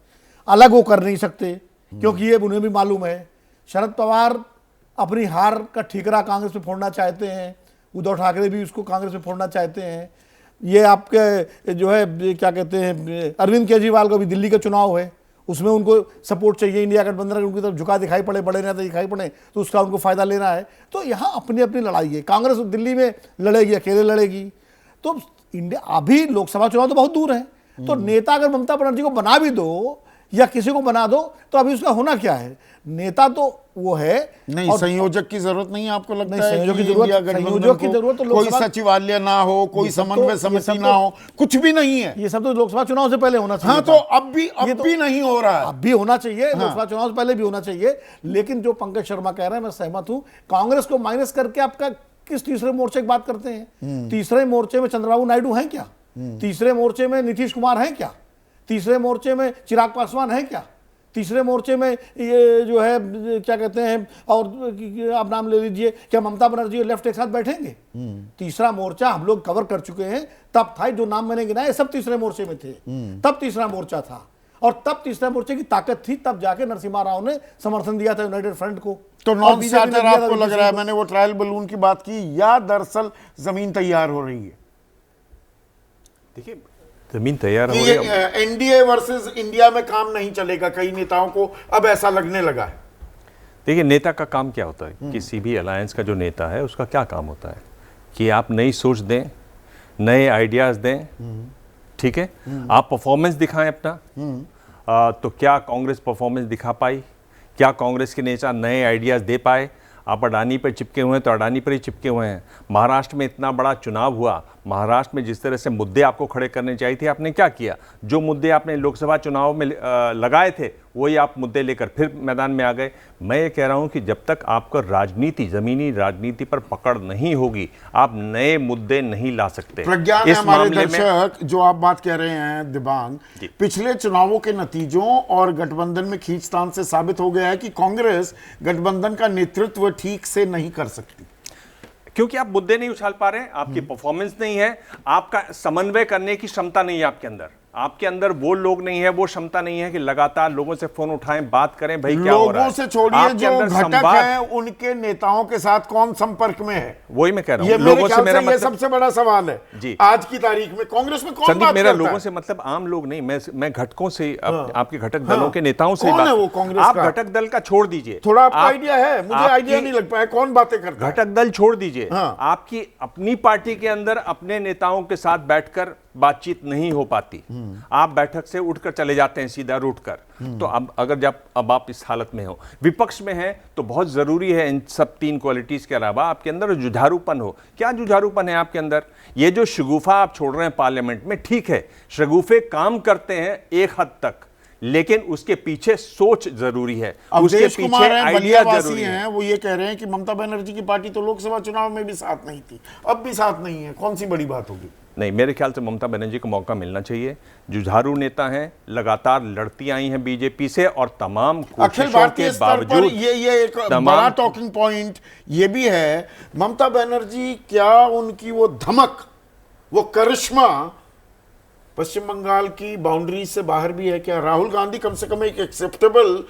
अलग वो कर नहीं सकते, क्योंकि ये उन्हें भी मालूम है। शरद पवार अपनी हार का ठीकरा कांग्रेस में फोड़ना चाहते हैं, उद्धव ठाकरे भी उसको कांग्रेस में फोड़ना चाहते हैं। ये आपके जो है क्या कहते हैं अरविंद केजरीवाल का भी दिल्ली का चुनाव है, उसमें उनको सपोर्ट चाहिए, इंडिया गठबंधन उनकी तरफ झुका दिखाई पड़े, बड़े नेता दिखाई पड़े तो उसका उनको फायदा लेना है। तो यहाँ अपनी अपनी लड़ाई है। कांग्रेस दिल्ली में लड़ेगी, अकेले लड़ेगी। तो इंडिया अभी लोकसभा चुनाव तो बहुत दूर है, तो नेता अगर ममता बनर्जी को बना भी दो या किसी को बना दो तो अभी उसका होना क्या है? नेता तो वो है नहीं, और संयोजक की जरूरत नहीं है आपको लगता नहीं, है? संयोजक कि की जरूरत- इंडिया गठबंधन संयोजक की को जरूरत तो कोई लोकसभा- सचिवालय ना हो, कोई ये सब तो- समन्वय ये समिति सब ना तो- हो, कुछ भी नहीं है। ये सब तो लोकसभा चुनाव से पहले होना चाहिए हाँ, था। तो अब ये तो- भी नहीं हो रहा है। अब भी होना चाहिए, लोकसभा चुनाव से पहले भी होना चाहिए। लेकिन जो पंकज शर्मा कह रहे हैं मैं सहमत हूं, कांग्रेस को माइनस करके आपका किस तीसरे मोर्चे की बात करते हैं? तीसरे मोर्चे में चंद्रबाबू नायडू हैं क्या? तीसरे मोर्चे में नीतीश कुमार हैं क्या? तीसरे मोर्चे में चिराग पासवान है क्या? तीसरे मोर्चे में ये जो है क्या कहते हैं, और आप नाम ले लीजिए, क्या ममता बनर्जी और लेफ्ट एक साथ बैठेंगे? तीसरा मोर्चा हम लोग कवर कर चुके हैं। तब था जो नाम मैंने गिनाए सब तीसरे मोर्चे में थे, तब तीसरा मोर्चा था और तब तीसरे मोर्चे की ताकत थी, तब जाके नरसिम्हा राव ने समर्थन दिया था यूनाइटेड फ्रंट को। तो और नॉन बीजेपी ने स्टार्टर दिया था आपको लग बीजेपी रहा है? को। मैंने वो ट्रायल बलून की बात की, या दरअसल जमीन तैयार हो रही है? देखिए, जमीन तैयार हो कि रही ये है। एनडीए वर्सेस इंडिया में काम नहीं चलेगा, कई नेताओं को अब ऐसा लगने लगा है। देखिए, नेता का काम क्या होता है? किसी भी अलायंस का जो नेता है उसका क्या काम होता है कि आप नई सोच दें, नए आइडियाज दें, ठीक है, आप परफॉर्मेंस दिखाएं अपना। तो क्या कांग्रेस परफॉर्मेंस दिखा पाई? क्या कांग्रेस के नेता नए आइडियाज दे पाए? आप अडानी पर चिपके हुए हैं तो अडानी पर ही चिपके हुए हैं। महाराष्ट्र में इतना बड़ा चुनाव हुआ, महाराष्ट्र में जिस तरह से मुद्दे आपको खड़े करने चाहिए थे, आपने क्या किया? जो मुद्दे आपने लोकसभा चुनाव में लगाए थे वही आप मुद्दे लेकर फिर मैदान में आ गए। मैं ये कह रहा हूं कि जब तक आपका राजनीति, जमीनी राजनीति पर पकड़ नहीं होगी, आप नए मुद्दे नहीं ला सकते। प्रज्ञान इस हमारे मामले में दर्शक जो आप बात कह रहे हैं दिबांग, पिछले चुनावों के नतीजों और गठबंधन में खींचतान से साबित हो गया है कि कांग्रेस गठबंधन का नेतृत्व ठीक से नहीं कर सकती, क्योंकि आप मुद्दे नहीं उछाल पा रहे हैं, आपकी परफॉर्मेंस नहीं है, आपका समन्वय करने की क्षमता नहीं है आपके अंदर वो लोग नहीं है, वो क्षमता नहीं है कि लगातार लोगों से फोन उठाएं, बात करें, भाई क्या हो रहा है। लोगों से छोड़िए, आपके जो अंदर घटक संवाद- है उनके नेताओं के साथ कौन संपर्क में है? वही मैं कह रहा ये हूं, मेरे लोगों से ख्याल मेरा से ये मतलब, सबसे बड़ा सवाल है जी। आज की तारीख में। कांग्रेस में कौन संदीप, बात मेरा करता लोगों है? से मतलब आम लोग नहीं, मैं घटकों से, आपके घटक दलों के नेताओं से कौन बात- है वो कांग्रेस आप का? घटक दल का छोड़ दीजिए, थोड़ा आपको आप- आइडिया है? मुझे आपकी- आइडिया नहीं लग पाया कौन बातें करता है। घटक दल छोड़ दीजिए, हाँ। आपकी अपनी पार्टी के अंदर अपने नेताओं के साथ बैठकर बातचीत नहीं हो पाती, आप बैठक से उठकर चले जाते हैं सीधा रूट कर। तो अब आप इस हालत में हो, विपक्ष में हैं, तो बहुत जरूरी है इन सब तीन क्वालिटीज के अलावा आपके अंदर जुझारूपन हो। क्या जुझारूपन है आपके अंदर? ये जो शगुफा आप छोड़ रहे हैं पार्लियामेंट में, ठीक है, शगुफे काम करते हैं एक हद तक, लेकिन उसके पीछे सोच जरूरी है, उसके अवधेश पीछे कुमार हैं, आइडिया बलियावासी जरूरी है। हैं, वो ये कह रहे हैं कि ममता बनर्जी की पार्टी तो लोकसभा चुनाव में भी साथ नहीं थी, अब भी साथ नहीं है, कौन सी बड़ी बात होगी? नहीं, मेरे ख्याल से ममता बनर्जी को मौका मिलना चाहिए। जुझारू नेता हैं, लगातार लड़ती आई हैं बीजेपी से, और तमाम अखिल कोशिशों भारतीय के स्तर पर बावजूद ये एक बड़ा टॉकिंग पॉइंट ये भी है, ममता बनर्जी क्या उनकी वो धमक, वो करिश्मा पश्चिम बंगाल की बाउंड्री से बाहर भी है क्या? राहुल गांधी कम से कम एक एक्सेप्टेबल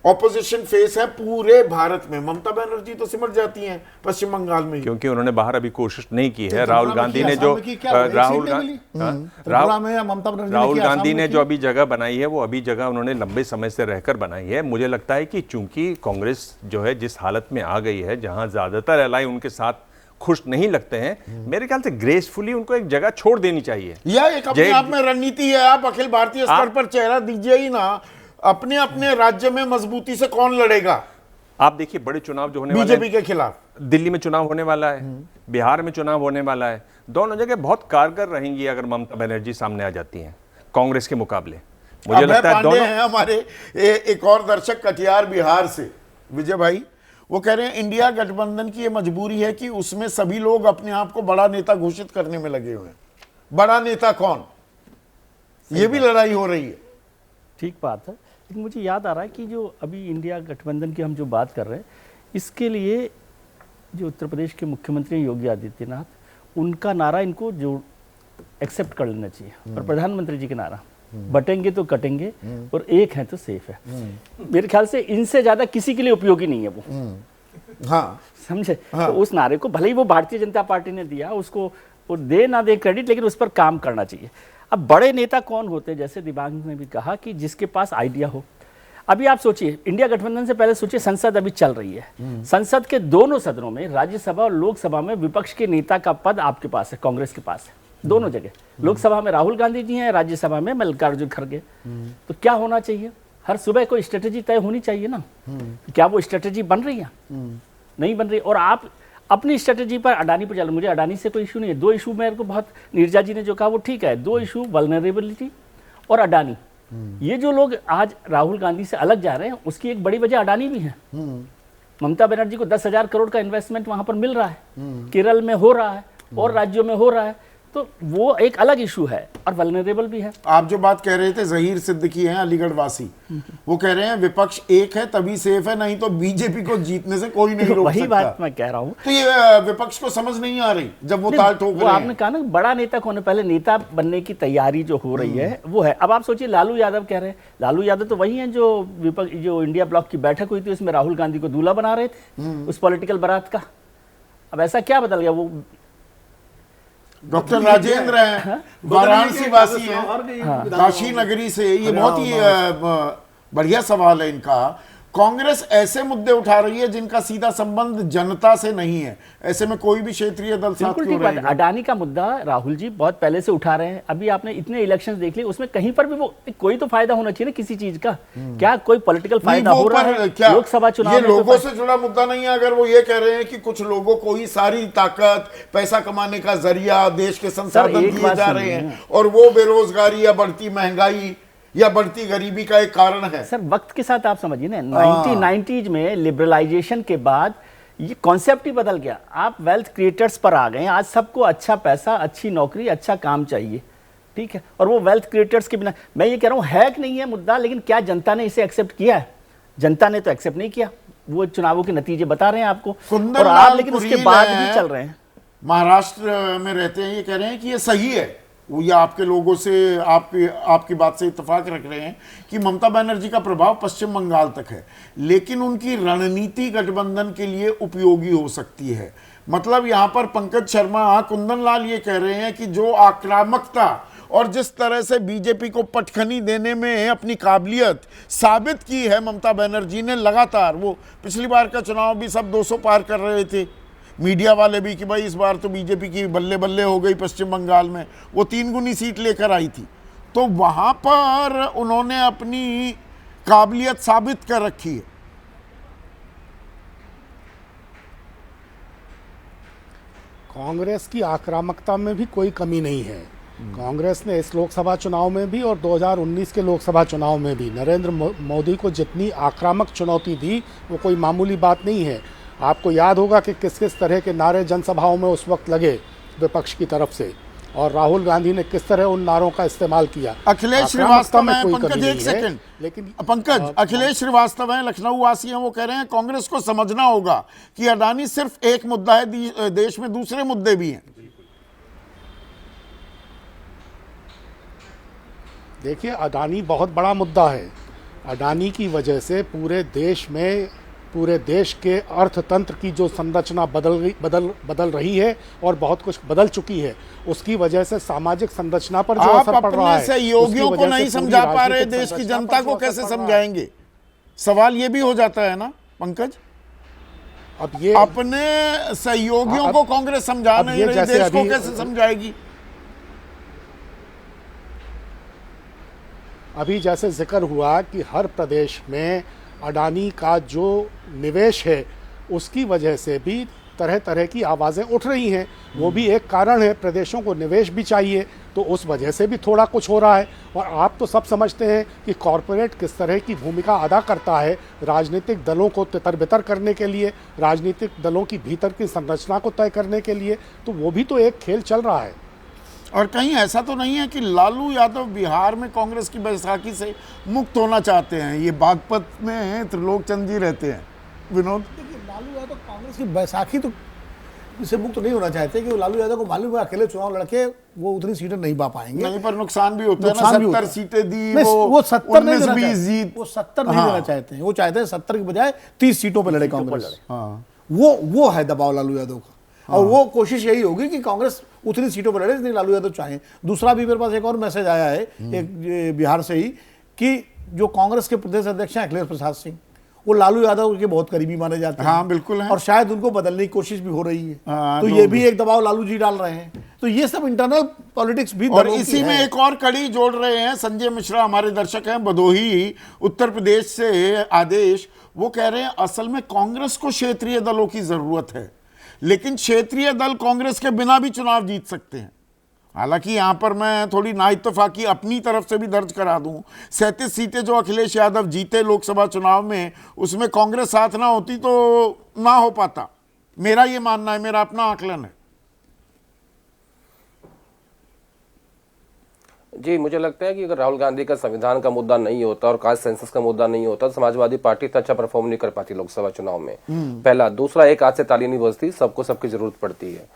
ऑपोजिशन फेस है पूरे भारत में, ममता बनर्जी तो सिमट जाती हैं पश्चिम बंगाल में ही। क्योंकि उन्होंने बाहर अभी कोशिश नहीं की है। त्रिपुरा राहुल में गांधी की, ने असम जो में की, क्या हुआ? एक राहुल सीट नहीं मिली? राहुल में या ममता बनर्जी ने राहुल की, असम गांधी में ने की? जो अभी जगह बनाई है, वो अभी जगह उन्होंने लंबे समय से रहकर बनाई है। मुझे लगता है कि चूंकि कांग्रेस जो है जिस हालत में आ गई है, जहां ज्यादातर एलाई उनके साथ खुश नहीं लगते हैं, मेरे ख्याल से ग्रेसफुली उनको एक जगह छोड़ देनी चाहिए। यह एक अपने आप में रणनीति है। आप अखिल भारतीय स्तर पर चेहरा दीजिए ही ना, अपने अपने राज्य में मजबूती से कौन लड़ेगा? आप देखिए, बड़े चुनाव जो होने वाले बीजेपी के खिलाफ दिल्ली में चुनाव होने वाला है, बिहार में चुनाव होने वाला है, दोनों जगह बहुत कारगर रहेंगी अगर ममता बनर्जी सामने आ जाती हैं कांग्रेस के मुकाबले। मुझे अभय लगता है पांडे दोनों हैं हमारे एक और दर्शक कटिहार बिहार से, विजय भाई, वो कह रहे हैं इंडिया गठबंधन की ये मजबूरी है कि उसमें सभी लोग अपने आप को बड़ा नेता घोषित करने में लगे हुए हैं। बड़ा नेता कौन, ये भी लड़ाई हो रही है। ठीक बात है, लेकिन मुझे याद आ रहा है कि जो अभी इंडिया गठबंधन की हम जो बात कर रहे हैं, इसके लिए जो उत्तर प्रदेश के मुख्यमंत्री योगी आदित्यनाथ, उनका नारा इनको जो एक्सेप्ट कर लेना चाहिए, और प्रधानमंत्री जी का नारा, बटेंगे तो कटेंगे और एक है तो सेफ है। मेरे ख्याल से इनसे ज्यादा किसी के लिए उपयोगी नहीं है वो। हाँ, समझे? तो उस नारे को भले ही वो भारतीय जनता पार्टी ने दिया, उसको वो दे ना दे क्रेडिट, लेकिन उस पर काम करना चाहिए। अब बड़े नेता कौन होते हैं, जैसे दिबांग ने भी कहा कि जिसके पास आइडिया हो। अभी आप सोचिए, इंडिया गठबंधन से पहले सोचिए, संसद अभी चल रही है, संसद के दोनों सदनों में, राज्यसभा और लोकसभा में विपक्ष के नेता का पद आपके पास है, कांग्रेस के पास है, दोनों जगह। लोकसभा में राहुल गांधी जी हैं, राज्यसभा में मल्लिकार्जुन खड़गे। तो क्या होना चाहिए, हर सुबह कोई स्ट्रेटेजी तय होनी चाहिए ना। क्या वो स्ट्रेटेजी बन रही है? नहीं बन रही। और आप अपनी स्ट्रेटेजी पर अडानी पर चल, मुझे अडानी से कोई इशू नहीं है। दो इशू मेरे को बहुत, नीरजा जी ने जो कहा वो ठीक है, दो इशू वल्नरेबिलिटी और अडानी। ये जो लोग आज राहुल गांधी से अलग जा रहे हैं, उसकी एक बड़ी वजह अडानी भी है। ममता बनर्जी को 10,000 करोड़ का इन्वेस्टमेंट वहां पर मिल रहा है, केरल में हो रहा है और राज्यों में हो रहा है, तो वो एक अलग इशू है और वल्नरेबल भी है। आप जो बात कह रहे थे जहीर सिद्दीकी हैं अलीगढ़ वासी, वो कह रहे हैं विपक्ष एक है तभी सेफ है, नहीं तो बीजेपी को जीतने से कोई नहीं रोक वही सकता। बात मैं कह रहा हूँ। तो ये विपक्ष को समझ नहीं आ रही जब वो ताल ठोक रहे हैं। आपने कहा ना बड़ा नेता कौन है, पहले नेता बनने की तैयारी जो हो रही है वो है। अब आप सोचिए, लालू यादव कह रहे हैं, लालू यादव तो वही हैं जो विपक्ष, जो इंडिया ब्लॉक की बैठक हुई थी उसमें राहुल गांधी को दूल्हा बना रहे थे उस पॉलिटिकल बारात का। अब ऐसा क्या बदल गया? वो डॉक्टर राजेंद्र हैं, वाराणसी वासी हैं, काशी नगरी से। ये बहुत ही बढ़िया सवाल है इनका। कांग्रेस ऐसे मुद्दे उठा रही है जिनका सीधा संबंध जनता से नहीं है, ऐसे में कोई भी क्षेत्रीय दल साथ क्यों रहेगा? अडानी का मुद्दा राहुल जी बहुत पहले से उठा रहे हैं। अभी आपने इतने इलेक्शंस देख लिए, उसमें कहीं पर भी वो कोई तो फायदा होना चाहिए ना किसी चीज का। क्या कोई पॉलिटिकल फायदा हो रहा है? लोकसभा चुनाव ये लोगों से जुड़ा मुद्दा नहीं है। अगर वो ये कह रहे हैं कि कुछ लोगों को ही सारी ताकत, पैसा कमाने का जरिया, देश के संसाधन दिए जा रहे हैं और वो बेरोजगारी या बढ़ती महंगाई या बढ़ती गरीबी का एक कारण है। सर वक्त के साथ आप समझिए ना, 1990s में लिबरलाइजेशन के बाद ये कॉन्सेप्ट ही बदल गया। आप वेल्थ क्रिएटर्स पर आ गए। आज सबको अच्छा पैसा, अच्छी नौकरी, अच्छा काम चाहिए, ठीक है। और वो वेल्थ क्रिएटर्स के बिना, मैं ये कह रहा हूँ है कि नहीं है मुद्दा, लेकिन क्या जनता ने इसे एक्सेप्ट किया है? जनता ने तो एक्सेप्ट नहीं किया। वो चुनावों के नतीजे बता रहे हैं आपको, और आप लेकिन उसके बाद भी चल रहे हैं। महाराष्ट्र में रहते हैं, ये कह रहे हैं कि ये सही है। वो ये आपके लोगों से, आपकी बात से इत्तेफाक रख रहे हैं कि ममता बनर्जी का प्रभाव पश्चिम बंगाल तक है, लेकिन उनकी रणनीति गठबंधन के लिए उपयोगी हो सकती है। मतलब यहां पर पंकज शर्मा, कुंदन लाल ये कह रहे हैं कि जो आक्रामकता और जिस तरह से बीजेपी को पटखनी देने में अपनी काबिलियत साबित की है ममता बनर्जी ने लगातार, वो पिछली बार का चुनाव भी सब 200 पार कर रहे थे, मीडिया वाले भी, कि भाई इस बार तो बीजेपी की बल्ले बल्ले हो गई पश्चिम बंगाल में, वो 3 गुनी सीट लेकर आई थी। तो वहां पर उन्होंने अपनी काबिलियत साबित कर रखी है। कांग्रेस की आक्रामकता में भी कोई कमी नहीं है। कांग्रेस ने इस लोकसभा चुनाव में भी और 2019 के लोकसभा चुनाव में भी नरेंद्र मोदी को जितनी आक्रामक चुनौती दी, वो कोई मामूली बात नहीं है। आपको याद होगा कि किस किस तरह के नारे जनसभाओं में उस वक्त लगे विपक्ष की तरफ से, और राहुल गांधी ने किस तरह उन नारों का इस्तेमाल किया। अखिलेश श्रीवास्तव हैं, पंकज एक सेकंड, लेकिन पंकज, अखिलेश श्रीवास्तव हैं, लखनऊ वासी हैं, वो कह रहे हैं कांग्रेस को समझना होगा कि अडानी सिर्फ एक मुद्दा है, देश में दूसरे मुद्दे भी हैं। देखिए, अडानी बहुत बड़ा मुद्दा है। अडानी की वजह से पूरे देश के अर्थतंत्र की जो संरचना बदल रही है और बहुत कुछ बदल चुकी है, उसकी वजह से सामाजिक संरचना पर जो असर पड़ रहा है। आप अपने सहयोगियों को नहीं समझा पा रहे, देश की जनता को कैसे समझाएंगे? सवाल ये भी हो जाता है ना पंकज। अब ये अपने सहयोगियों को कांग्रेस समझा नहीं रही, देश को कैसे समझाएगी? अभी जैसे जिक्र हुआ कि हर प्रदेश में अडानी का जो निवेश है उसकी वजह से भी तरह तरह की आवाज़ें उठ रही हैं। वो भी एक कारण है, प्रदेशों को निवेश भी चाहिए, तो उस वजह से भी थोड़ा कुछ हो रहा है। और आप तो सब समझते हैं कि कॉरपोरेट किस तरह की भूमिका अदा करता है राजनीतिक दलों को तितर-बितर करने के लिए, राजनीतिक दलों की भीतर की संरचना को तय करने के लिए, तो वो भी तो एक खेल चल रहा है। और कहीं ऐसा तो नहीं है कि लालू यादव बिहार में कांग्रेस की बैसाखी से मुक्त होना चाहते हैं? ये बागपत में त्रिलोक चंद जी रहते हैं। विनोद, देखिए, लालू यादव कांग्रेस की बैसाखी तो इससे मुक्त नहीं होना चाहते, कि लालू यादव को मालूम है अकेले चुनाव लड़के वो उतनी सीटें नहीं पा पाएंगे। नहीं, पर नुकसान भी होता है ना। 70 सीटें दी, वो 70 नहीं देना 20 जीत, वो 70 नहीं देना चाहते हैं। वो चाहते हैं 70 की बजाय 30 सीटों पर लड़े कांग्रेस। वो है दबाव लालू यादव का। और वो कोशिश यही होगी कि कांग्रेस उतनी सीटों पर लड़े जितनी लालू यादव चाहें। दूसरा भी मेरे पास एक और मैसेज आया है एक बिहार से ही कि जो कांग्रेस के प्रदेश अध्यक्ष हैं अखिलेश प्रसाद सिंह, वो लालू यादव के बहुत करीबी माने जाते हैं। हाँ बिल्कुल है। और शायद उनको बदलने की कोशिश भी हो रही है। तो ये भी एक दबाव लालू जी डाल रहे हैं। तो ये सब इंटरनल पॉलिटिक्स भी और इसी में एक और कड़ी जोड़ रहे हैं संजय मिश्रा, हमारे दर्शक हैं भदोही उत्तर प्रदेश से आदेश, वो कह रहे हैं असल में कांग्रेस को क्षेत्रीय दलों की जरूरत है, लेकिन क्षेत्रीय दल कांग्रेस के बिना भी चुनाव जीत सकते हैं। हालांकि यहां पर मैं थोड़ी नाइत्तेफाकी अपनी तरफ से भी दर्ज करा दूं, 37 सीटें जो अखिलेश यादव जीते लोकसभा चुनाव में, उसमें कांग्रेस साथ ना होती तो ना हो पाता। मेरा ये मानना है, मेरा अपना आकलन है। जी, मुझे लगता है कि अगर राहुल गांधी का संविधान का मुद्दा नहीं होता और कास्ट सेंसस का मुद्दा नहीं होता तो समाजवादी पार्टी इतना अच्छा परफॉर्म नहीं कर पाती लोकसभा चुनाव में। पहला। दूसरा, एक हाथ से ताली नहीं बजती, सबको सबकी जरूरत पड़ती है।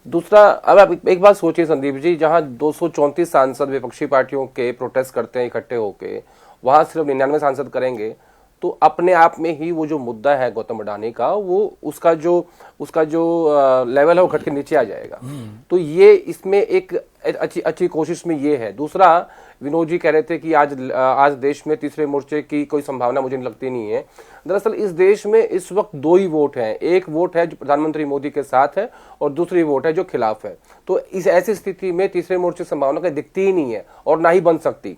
दूसरा, अब आप एक बात सोचिए संदीप जी, जहां 234 सांसद विपक्षी पार्टियों के प्रोटेस्ट करते हैं इकट्ठे होके, वहां सिर्फ 99 सांसद करेंगे तो अपने आप में ही वो जो मुद्दा है गौतम अडानी का, वो उसका जो लेवल है वो घट के नीचे आ जाएगा। तो ये इसमें एक अच्छी कोशिश में ये है। दूसरा, विनोद जी कह रहे थे कि आज देश में तीसरे मोर्चे की कोई संभावना मुझे लगती नहीं है। दरअसल इस देश में इस वक्त दो ही वोट हैं, एक वोट है जो प्रधानमंत्री मोदी के साथ है और दूसरी वोट है जो खिलाफ है। तो इस ऐसी स्थिति में तीसरे मोर्चे संभावना कहीं दिखती ही नहीं है और ना ही बन सकती।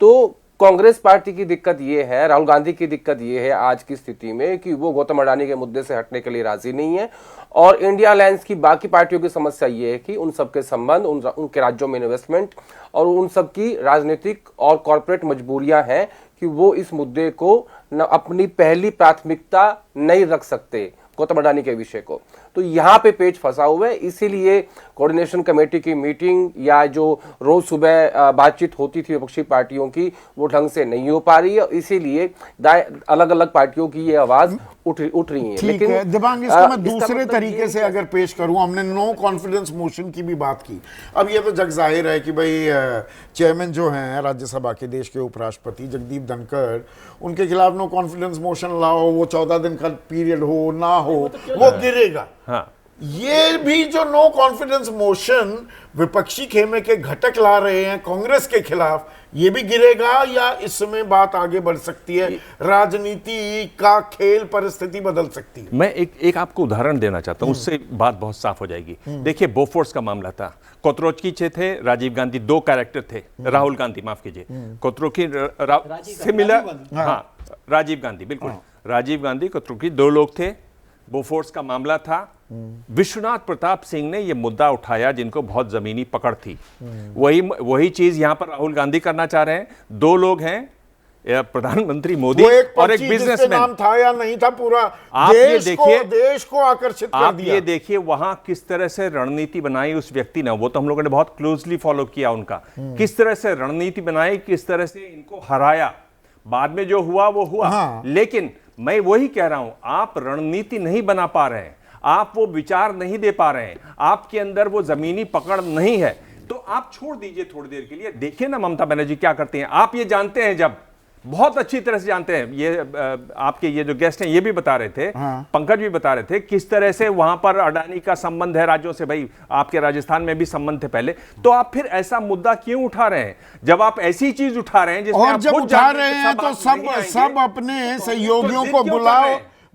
तो कांग्रेस पार्टी की दिक्कत ये है, राहुल गांधी की दिक्कत ये है आज की स्थिति में कि वो गौतम अडानी के मुद्दे से हटने के लिए राजी नहीं है। और इंडिया अलायंस की बाकी पार्टियों की समस्या ये है कि उन सबके संबंध, उनके राज्यों में इन्वेस्टमेंट और उन सबकी राजनीतिक और कॉर्पोरेट मजबूरियां हैं कि वो इस मुद्दे को अपनी पहली प्राथमिकता नहीं रख सकते गौतम अडानी के विषय को। तो यहाँ पे पेच फंसा हुआ है। इसीलिए कोऑर्डिनेशन कमेटी की मीटिंग या जो रोज सुबह बातचीत होती थी विपक्षी पार्टियों की, वो ढंग से नहीं हो पा रही है। इसीलिए अलग अलग पार्टियों की ये आवाज उठ रही है। ठीक है दिबांग, इसको मैं दूसरे तरीके से अगर पेश करूं, हमने नो कॉन्फिडेंस मोशन की भी बात की। अब ये तो जग जाहिर है कि भाई चेयरमैन जो हैं राज्यसभा के, देश के उपराष्ट्रपति जगदीप धनखड़, उनके खिलाफ नो कॉन्फिडेंस मोशन लाओ, वो 14 दिन का पीरियड हो ना हो, वो गिरेगा। हाँ। ये भी जो नो कॉन्फिडेंस मोशन विपक्षी खेमे के घटक ला रहे हैं कांग्रेस के खिलाफ, ये भी गिरेगा या इसमें बात आगे बढ़ सकती है? राजनीति का खेल, परिस्थिति बदल सकती है। मैं एक आपको उदाहरण देना चाहता हूं, उससे बात बहुत साफ हो जाएगी। देखिए, बोफोर्स का मामला था, कोत्रोचकी थे, राजीव गांधी, दो कैरेक्टर थे, राहुल गांधी माफ कीजिए, कोत्रोचकी से मिला, हाँ राजीव गांधी, बिल्कुल राजीव गांधी, कोत्रोचकी, दो लोग थे। बोफोर्स का मामला था, विश्वनाथ प्रताप सिंह ने यह मुद्दा उठाया जिनको बहुत जमीनी पकड़ थी। वही चीज यहां पर राहुल गांधी करना चाह रहे हैं। दो लोग हैं, प्रधानमंत्री मोदी और एक बिजनेसमैन, नाम था या नहीं था, पूरा आप ये देखिए, देश को आकर्षित कर आप दिया। ये देखिए वहां किस तरह से रणनीति बनाई उस व्यक्ति ने, वो तो हम लोगों ने बहुत क्लोजली फॉलो किया उनका, किस तरह से रणनीति बनाई, किस तरह से इनको हराया। बाद में जो हुआ वो हुआ। हाँ। लेकिन मैं वही कह रहा हूं, आप रणनीति नहीं बना पा रहे हैं, आप वो विचार नहीं दे पा रहे हैं, आपके अंदर वो जमीनी पकड़ नहीं है, तो आप छोड़ दीजिए थोड़ी देर के लिए। देखिए ना ममता बनर्जी क्या करती हैं, आप ये जानते हैं, जब बहुत अच्छी तरह से जानते हैं, ये आपके ये जो गेस्ट हैं ये भी बता रहे थे, हाँ। पंकज भी बता रहे थे किस तरह से वहां पर अडानी का संबंध है राज्यों से। भाई आपके राजस्थान में भी संबंध थे पहले, तो आप फिर ऐसा मुद्दा क्यों उठा रहे हैं? जब आप ऐसी चीज उठा रहे हैं जिसमें और आप जब खुद उठा जानते रहे हैं हैं तो सब अपने सहयोगियों को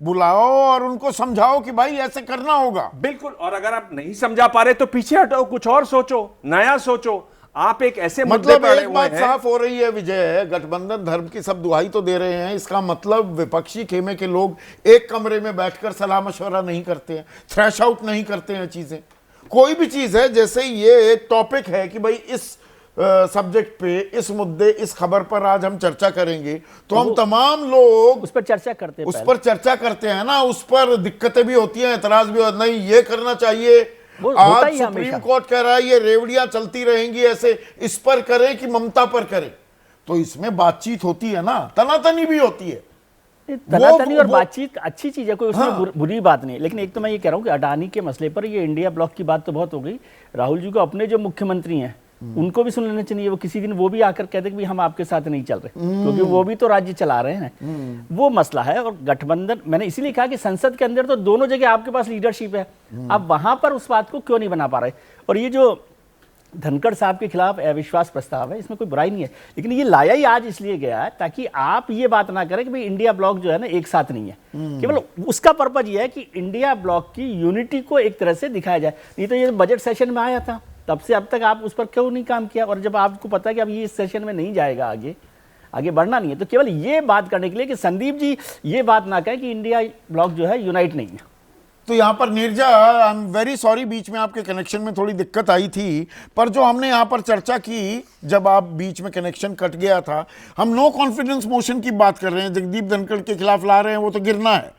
बुलाओ और उनको समझाओ कि भाई ऐसे करना होगा। बिल्कुल। और अगर आप नहीं समझा पा रहे तो पीछे हटो, कुछ और सोचो, नया सोचो। आप एक ऐसे मतलब एक बात साफ हो रही है विजय, गठबंधन धर्म की सब दुहाई तो दे रहे हैं, इसका मतलब विपक्षी खेमे के लोग एक कमरे में बैठकर सलाह मशवरा नहीं करते हैं, थ्रैश आउट नहीं करते हैं चीजें। कोई भी चीज है, जैसे ये टॉपिक है कि भाई इस सब्जेक्ट पे, इस मुद्दे, इस खबर पर आज हम चर्चा करेंगे, तो हम तमाम लोग उस पर चर्चा करते हैं, उस पर चर्चा करते हैं ना, उस पर दिक्कतें भी होती हैं, एतराज भी होता, नहीं ये करना चाहिए, आज सुप्रीम कोर्ट कह रहा है ये रेवड़ियां चलती रहेंगी, ऐसे इस पर करें कि ममता पर करें, तो इसमें बातचीत होती है ना, तनातनी भी होती है। तनातनी और बातचीत अच्छी चीज है, कोई उसमें बुरी बात नहीं। लेकिन एक तो मैं ये कह रहा हूँ कि अडानी के मसले पर ये इंडिया ब्लॉक की बात तो बहुत हो गई, राहुल जी को अपने जो मुख्यमंत्री हैं उनको भी सुन लेना चाहिए। वो किसी दिन वो भी आकर कहते कि भाई हम आपके साथ नहीं चल रहे, क्योंकि वो भी तो राज्य चला रहे हैं। वो मसला है। और गठबंधन, मैंने इसीलिए कहा कि संसद के अंदर तो दोनों जगह आपके पास लीडरशिप है, आप वहां पर उस बात को क्यों नहीं बना पा रहे। और ये जो धनखड़ साहब के खिलाफ अविश्वास प्रस्ताव है, इसमें कोई बुराई नहीं है, लेकिन ये लाया ही आज इसलिए गया है ताकि आप ये बात ना करें कि भाई इंडिया ब्लॉक जो है ना एक साथ नहीं है। केवल उसका पर्पज ये है कि इंडिया ब्लॉक की यूनिटी को एक तरह से दिखाया जाए। नहीं तो ये बजट सेशन में आया था, तब से अब तक आप उस पर क्यों नहीं काम किया। और जब आपको पता है कि अब ये इस सेशन में नहीं जाएगा, आगे बढ़ना नहीं है, तो केवल ये बात करने के लिए कि संदीप जी ये बात ना कहें कि इंडिया ब्लॉक जो है यूनाइट नहीं है। तो यहाँ पर Neerja, I am very sorry, बीच में आपके कनेक्शन में थोड़ी दिक्कत आई थी, पर जो हमने यहाँ पर चर्चा की, जब आप बीच में कनेक्शन कट गया था, हम नो कॉन्फिडेंस मोशन की बात कर रहे हैं, जगदीप धनखड़ के खिलाफ ला रहे हैं, वो तो गिरना है।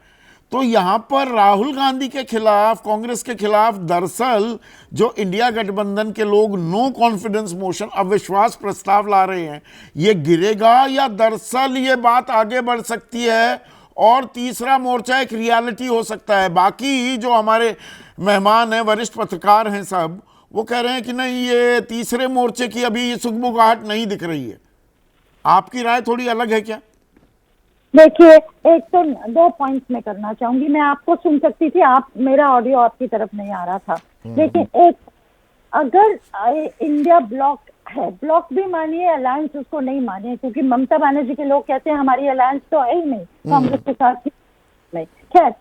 तो यहाँ पर राहुल गांधी के खिलाफ, कांग्रेस के खिलाफ दरअसल जो इंडिया गठबंधन के लोग नो कॉन्फिडेंस मोशन, अविश्वास प्रस्ताव ला रहे हैं, ये गिरेगा या दरअसल ये बात आगे बढ़ सकती है और तीसरा मोर्चा एक रियलिटी हो सकता है। बाकी जो हमारे मेहमान हैं, वरिष्ठ पत्रकार हैं सब, वो कह रहे हैं कि नहीं, ये तीसरे मोर्चे की अभी सुगबुगाहट नहीं दिख रही है। आपकी राय थोड़ी अलग है क्या? देखिए, एक तो 2 पॉइंट्स में करना चाहूंगी। मैं आपको सुन सकती थी, आप, मेरा ऑडियो आपकी तरफ नहीं आ रहा था। लेकिन एक, अगर इंडिया ब्लॉक है, ब्लॉक भी मानिए, अलायंस उसको नहीं मानिए, क्योंकि ममता बनर्जी के लोग कहते हैं हमारी अलायंस तो है ही नहीं कांग्रेस के साथ नहीं। खैर,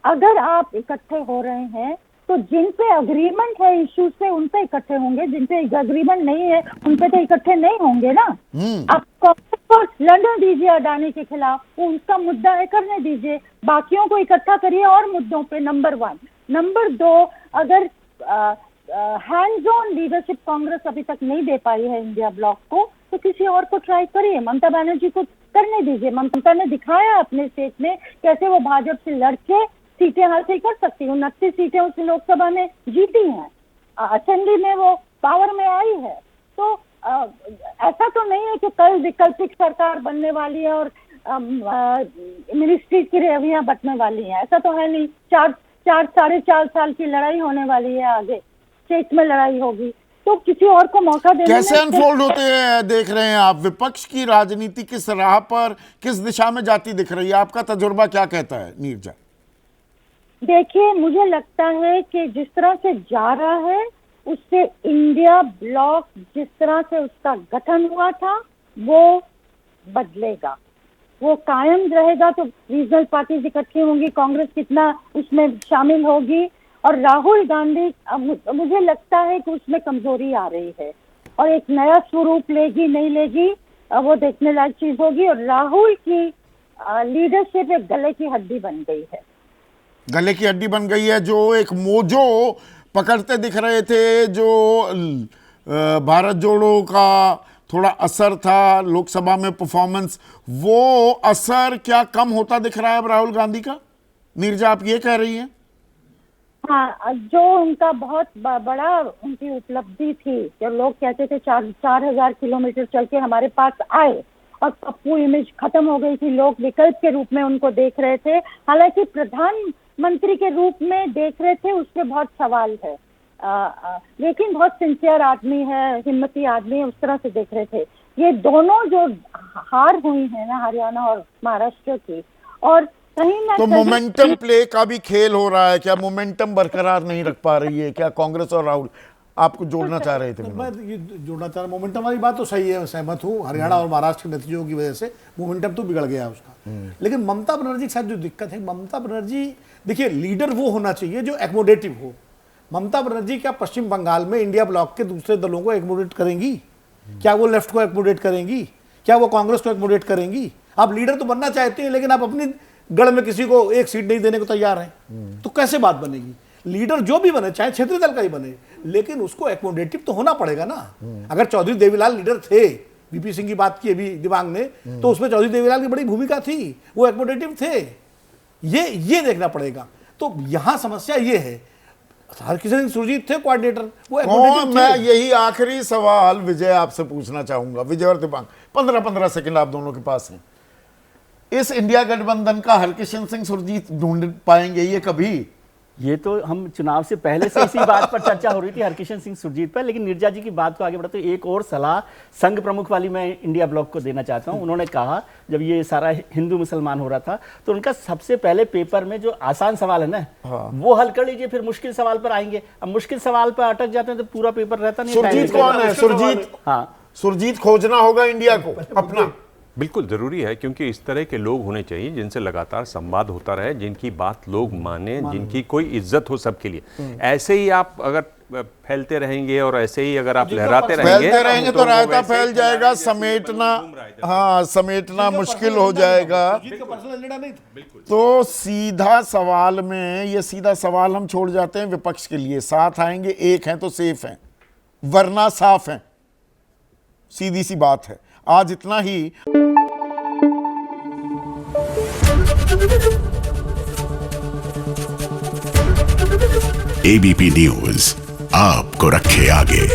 अगर आप इकट्ठे हो रहे हैं तो जिन पे अग्रीमेंट है इश्यूज पे, उन पे इकट्ठे होंगे, जिन पे अग्रीमेंट नहीं है उन पे तो इकट्ठे नहीं होंगे ना। आप कांग्रेस को लड़ने दीजिए अडानी के खिलाफ, वो उसका मुद्दा है, करने दीजिए, बाकियों को इकट्ठा करिए और मुद्दों पे। नंबर 1। नंबर 2, अगर हैंड्स ऑन लीडरशिप कांग्रेस अभी तक नहीं दे पाई है इंडिया ब्लॉक को, तो किसी और को ट्राई करिए, ममता बनर्जी को करने दीजिए। ममता ने दिखाया अपने स्टेट में कैसे वो भाजपा से लड़के सीटें हासिल कर सकती है। 29 सीटें उसने लोकसभा में जीती हैं, असेंबली में वो पावर में आई है। तो ऐसा तो नहीं है कि कल वैकल्पिक सरकार बनने वाली है और मिनिस्ट्री की रेवियां बंटने वाली हैं, ऐसा तो है नहीं। 4-4.5 साल की लड़ाई होने वाली है, आगे स्टेट में लड़ाई होगी, तो किसी और को मौका देने कैसे अनफोल्ड होते हैं देख रहे हैं आप? विपक्ष की राजनीति किस राह पर, किस दिशा में जाती दिख रही है? आपका तजुर्बा क्या कहता है नीरजा? देखिए, मुझे लगता है कि जिस तरह से जा रहा है उससे इंडिया ब्लॉक, जिस तरह से उसका गठन हुआ था, वो बदलेगा, वो कायम रहेगा। तो रीजनल पार्टीज इकट्ठी होंगी, कांग्रेस कितना उसमें शामिल होगी, और राहुल गांधी, मुझे लगता है कि उसमें कमजोरी आ रही है और एक नया स्वरूप लेगी नहीं लेगी, वो देखने लायक चीज होगी। और राहुल की लीडरशिप एक गले की हड्डी बन गई है, गले की हड्डी बन गई है, जो एक मोजो पकड़ते दिख रहे थे, जो भारत जोड़ो का थोड़ा असर था लोकसभा में परफॉर्मेंस, वो असर क्या कम होता दिख रहा है अब राहुल गांधी का? नीरजा, आप ये कह रही हैं? हाँ, जो उनका बहुत बड़ा उनकी उपलब्धि थी, जो लोग कहते थे 4,000 किलोमीटर चल के हमारे पास आए और पप्पू इमेज खत्म हो गई थी, लोग विकल्प के रूप में उनको देख रहे थे, हालांकि प्रधानमंत्री के रूप में देख रहे थे, उसमें बहुत सवाल है। लेकिन बहुत सिंसियर आदमी है, हिम्मती आदमी है, उस तरह से देख रहे थे। ये दोनों जो हार हुई है ना, हरियाणा और महाराष्ट्र की, और कहीं ना तो मोमेंटम प्ले का भी खेल हो रहा है क्या? मोमेंटम बरकरार नहीं रख पा रही है क्या कांग्रेस और राहुल? आपको जोड़ना चाह रहे थे? मैं ये जोड़ना चाह रहा, मोमेंटम वाली बात तो सही है, सहमत हूँ। हरियाणा और महाराष्ट्र के नतीजों की वजह से मोमेंटम तो बिगड़ गया उसका। लेकिन ममता बनर्जी के साथ जो दिक्कत है, ममता बनर्जी, देखिए, लीडर वो होना चाहिए जो एकोमोडेटिव हो। ममता बनर्जी क्या पश्चिम बंगाल में इंडिया ब्लॉक के दूसरे दलों को एकोमोडेट करेंगी? क्या वो लेफ्ट को एकोमोडेट करेंगी? क्या वो कांग्रेस को एकोमोडेट करेंगी? आप लीडर तो बनना चाहते हैं, लेकिन आप अपनी गढ़ में किसी को एक सीट नहीं देने को तैयार हैं, तो कैसे बात बनेगी? लीडर जो भी बने, चाहे क्षेत्रीय दल का ही बने, लेकिन उसको एकोमोडेटिव तो होना पड़ेगा ना। अगर चौधरी देवीलाल लीडर थे, वीपी सिंह की बात की अभी दिवांग ने, तो उसमें चौधरी देवीलाल की बड़ी भूमिका थी, वो एकोमोडेटिव थे। ये देखना पड़ेगा। तो यहां समस्या ये है, हर किसी दिन सुरजीत थे कोऑर्डिनेटर, वो एकोमोडेटिव थे। मैं यही आखिरी सवाल विजय आपसे पूछना चाहूंगा, विजय और दिवांग, 15-15 सेकंड आप दोनों के पास हैं। इस इंडिया गठबंधन का हरकिशन सिंह सुरजीत ढूंढ पाएंगे ये कभी? ये तो हम चुनाव से पहले से इसी बात पर चर्चा हो रही थी हरकिशन सिंह सुरजीत पर, लेकिन नीरजा जी की बात को आगे बढ़ाते हुए एक और सलाह संघ प्रमुख वाली मैं इंडिया ब्लॉक को देना चाहता हूं। उन्होंने कहा जब ये सारा हिंदू मुसलमान हो रहा था तो उनका सबसे पहले पेपर में जो आसान सवाल है ना वो हल कर लीजिए, फिर मुश्किल सवाल पर आएंगे। अब मुश्किल सवाल पर अटक जाते हैं तो पूरा पेपर रहता नहीं। सुरजीत कौन है? सुरजीत, हाँ, सुरजीत खोजना होगा इंडिया को अपना। बिल्कुल ज़रूरी है, क्योंकि इस तरह के लोग होने चाहिए जिनसे लगातार संवाद होता रहे, जिनकी बात लोग माने, जिनकी कोई इज्जत हो सबके लिए। ऐसे ही आप अगर फैलते रहेंगे और ऐसे ही अगर आप लहराते रहेंगे तो रायता फैल जाएगा, समेटना, हाँ समेटना मुश्किल हो जाएगा। तो सीधा सवाल में, ये सीधा सवाल हम छोड़ जाते हैं विपक्ष के लिए। साथ आएंगे, एक हैं तो सेफ हैं, वरना साफ हैं। सीधी सी बात है। आज इतना ही। एबीपी न्यूज आपको रखे आगे।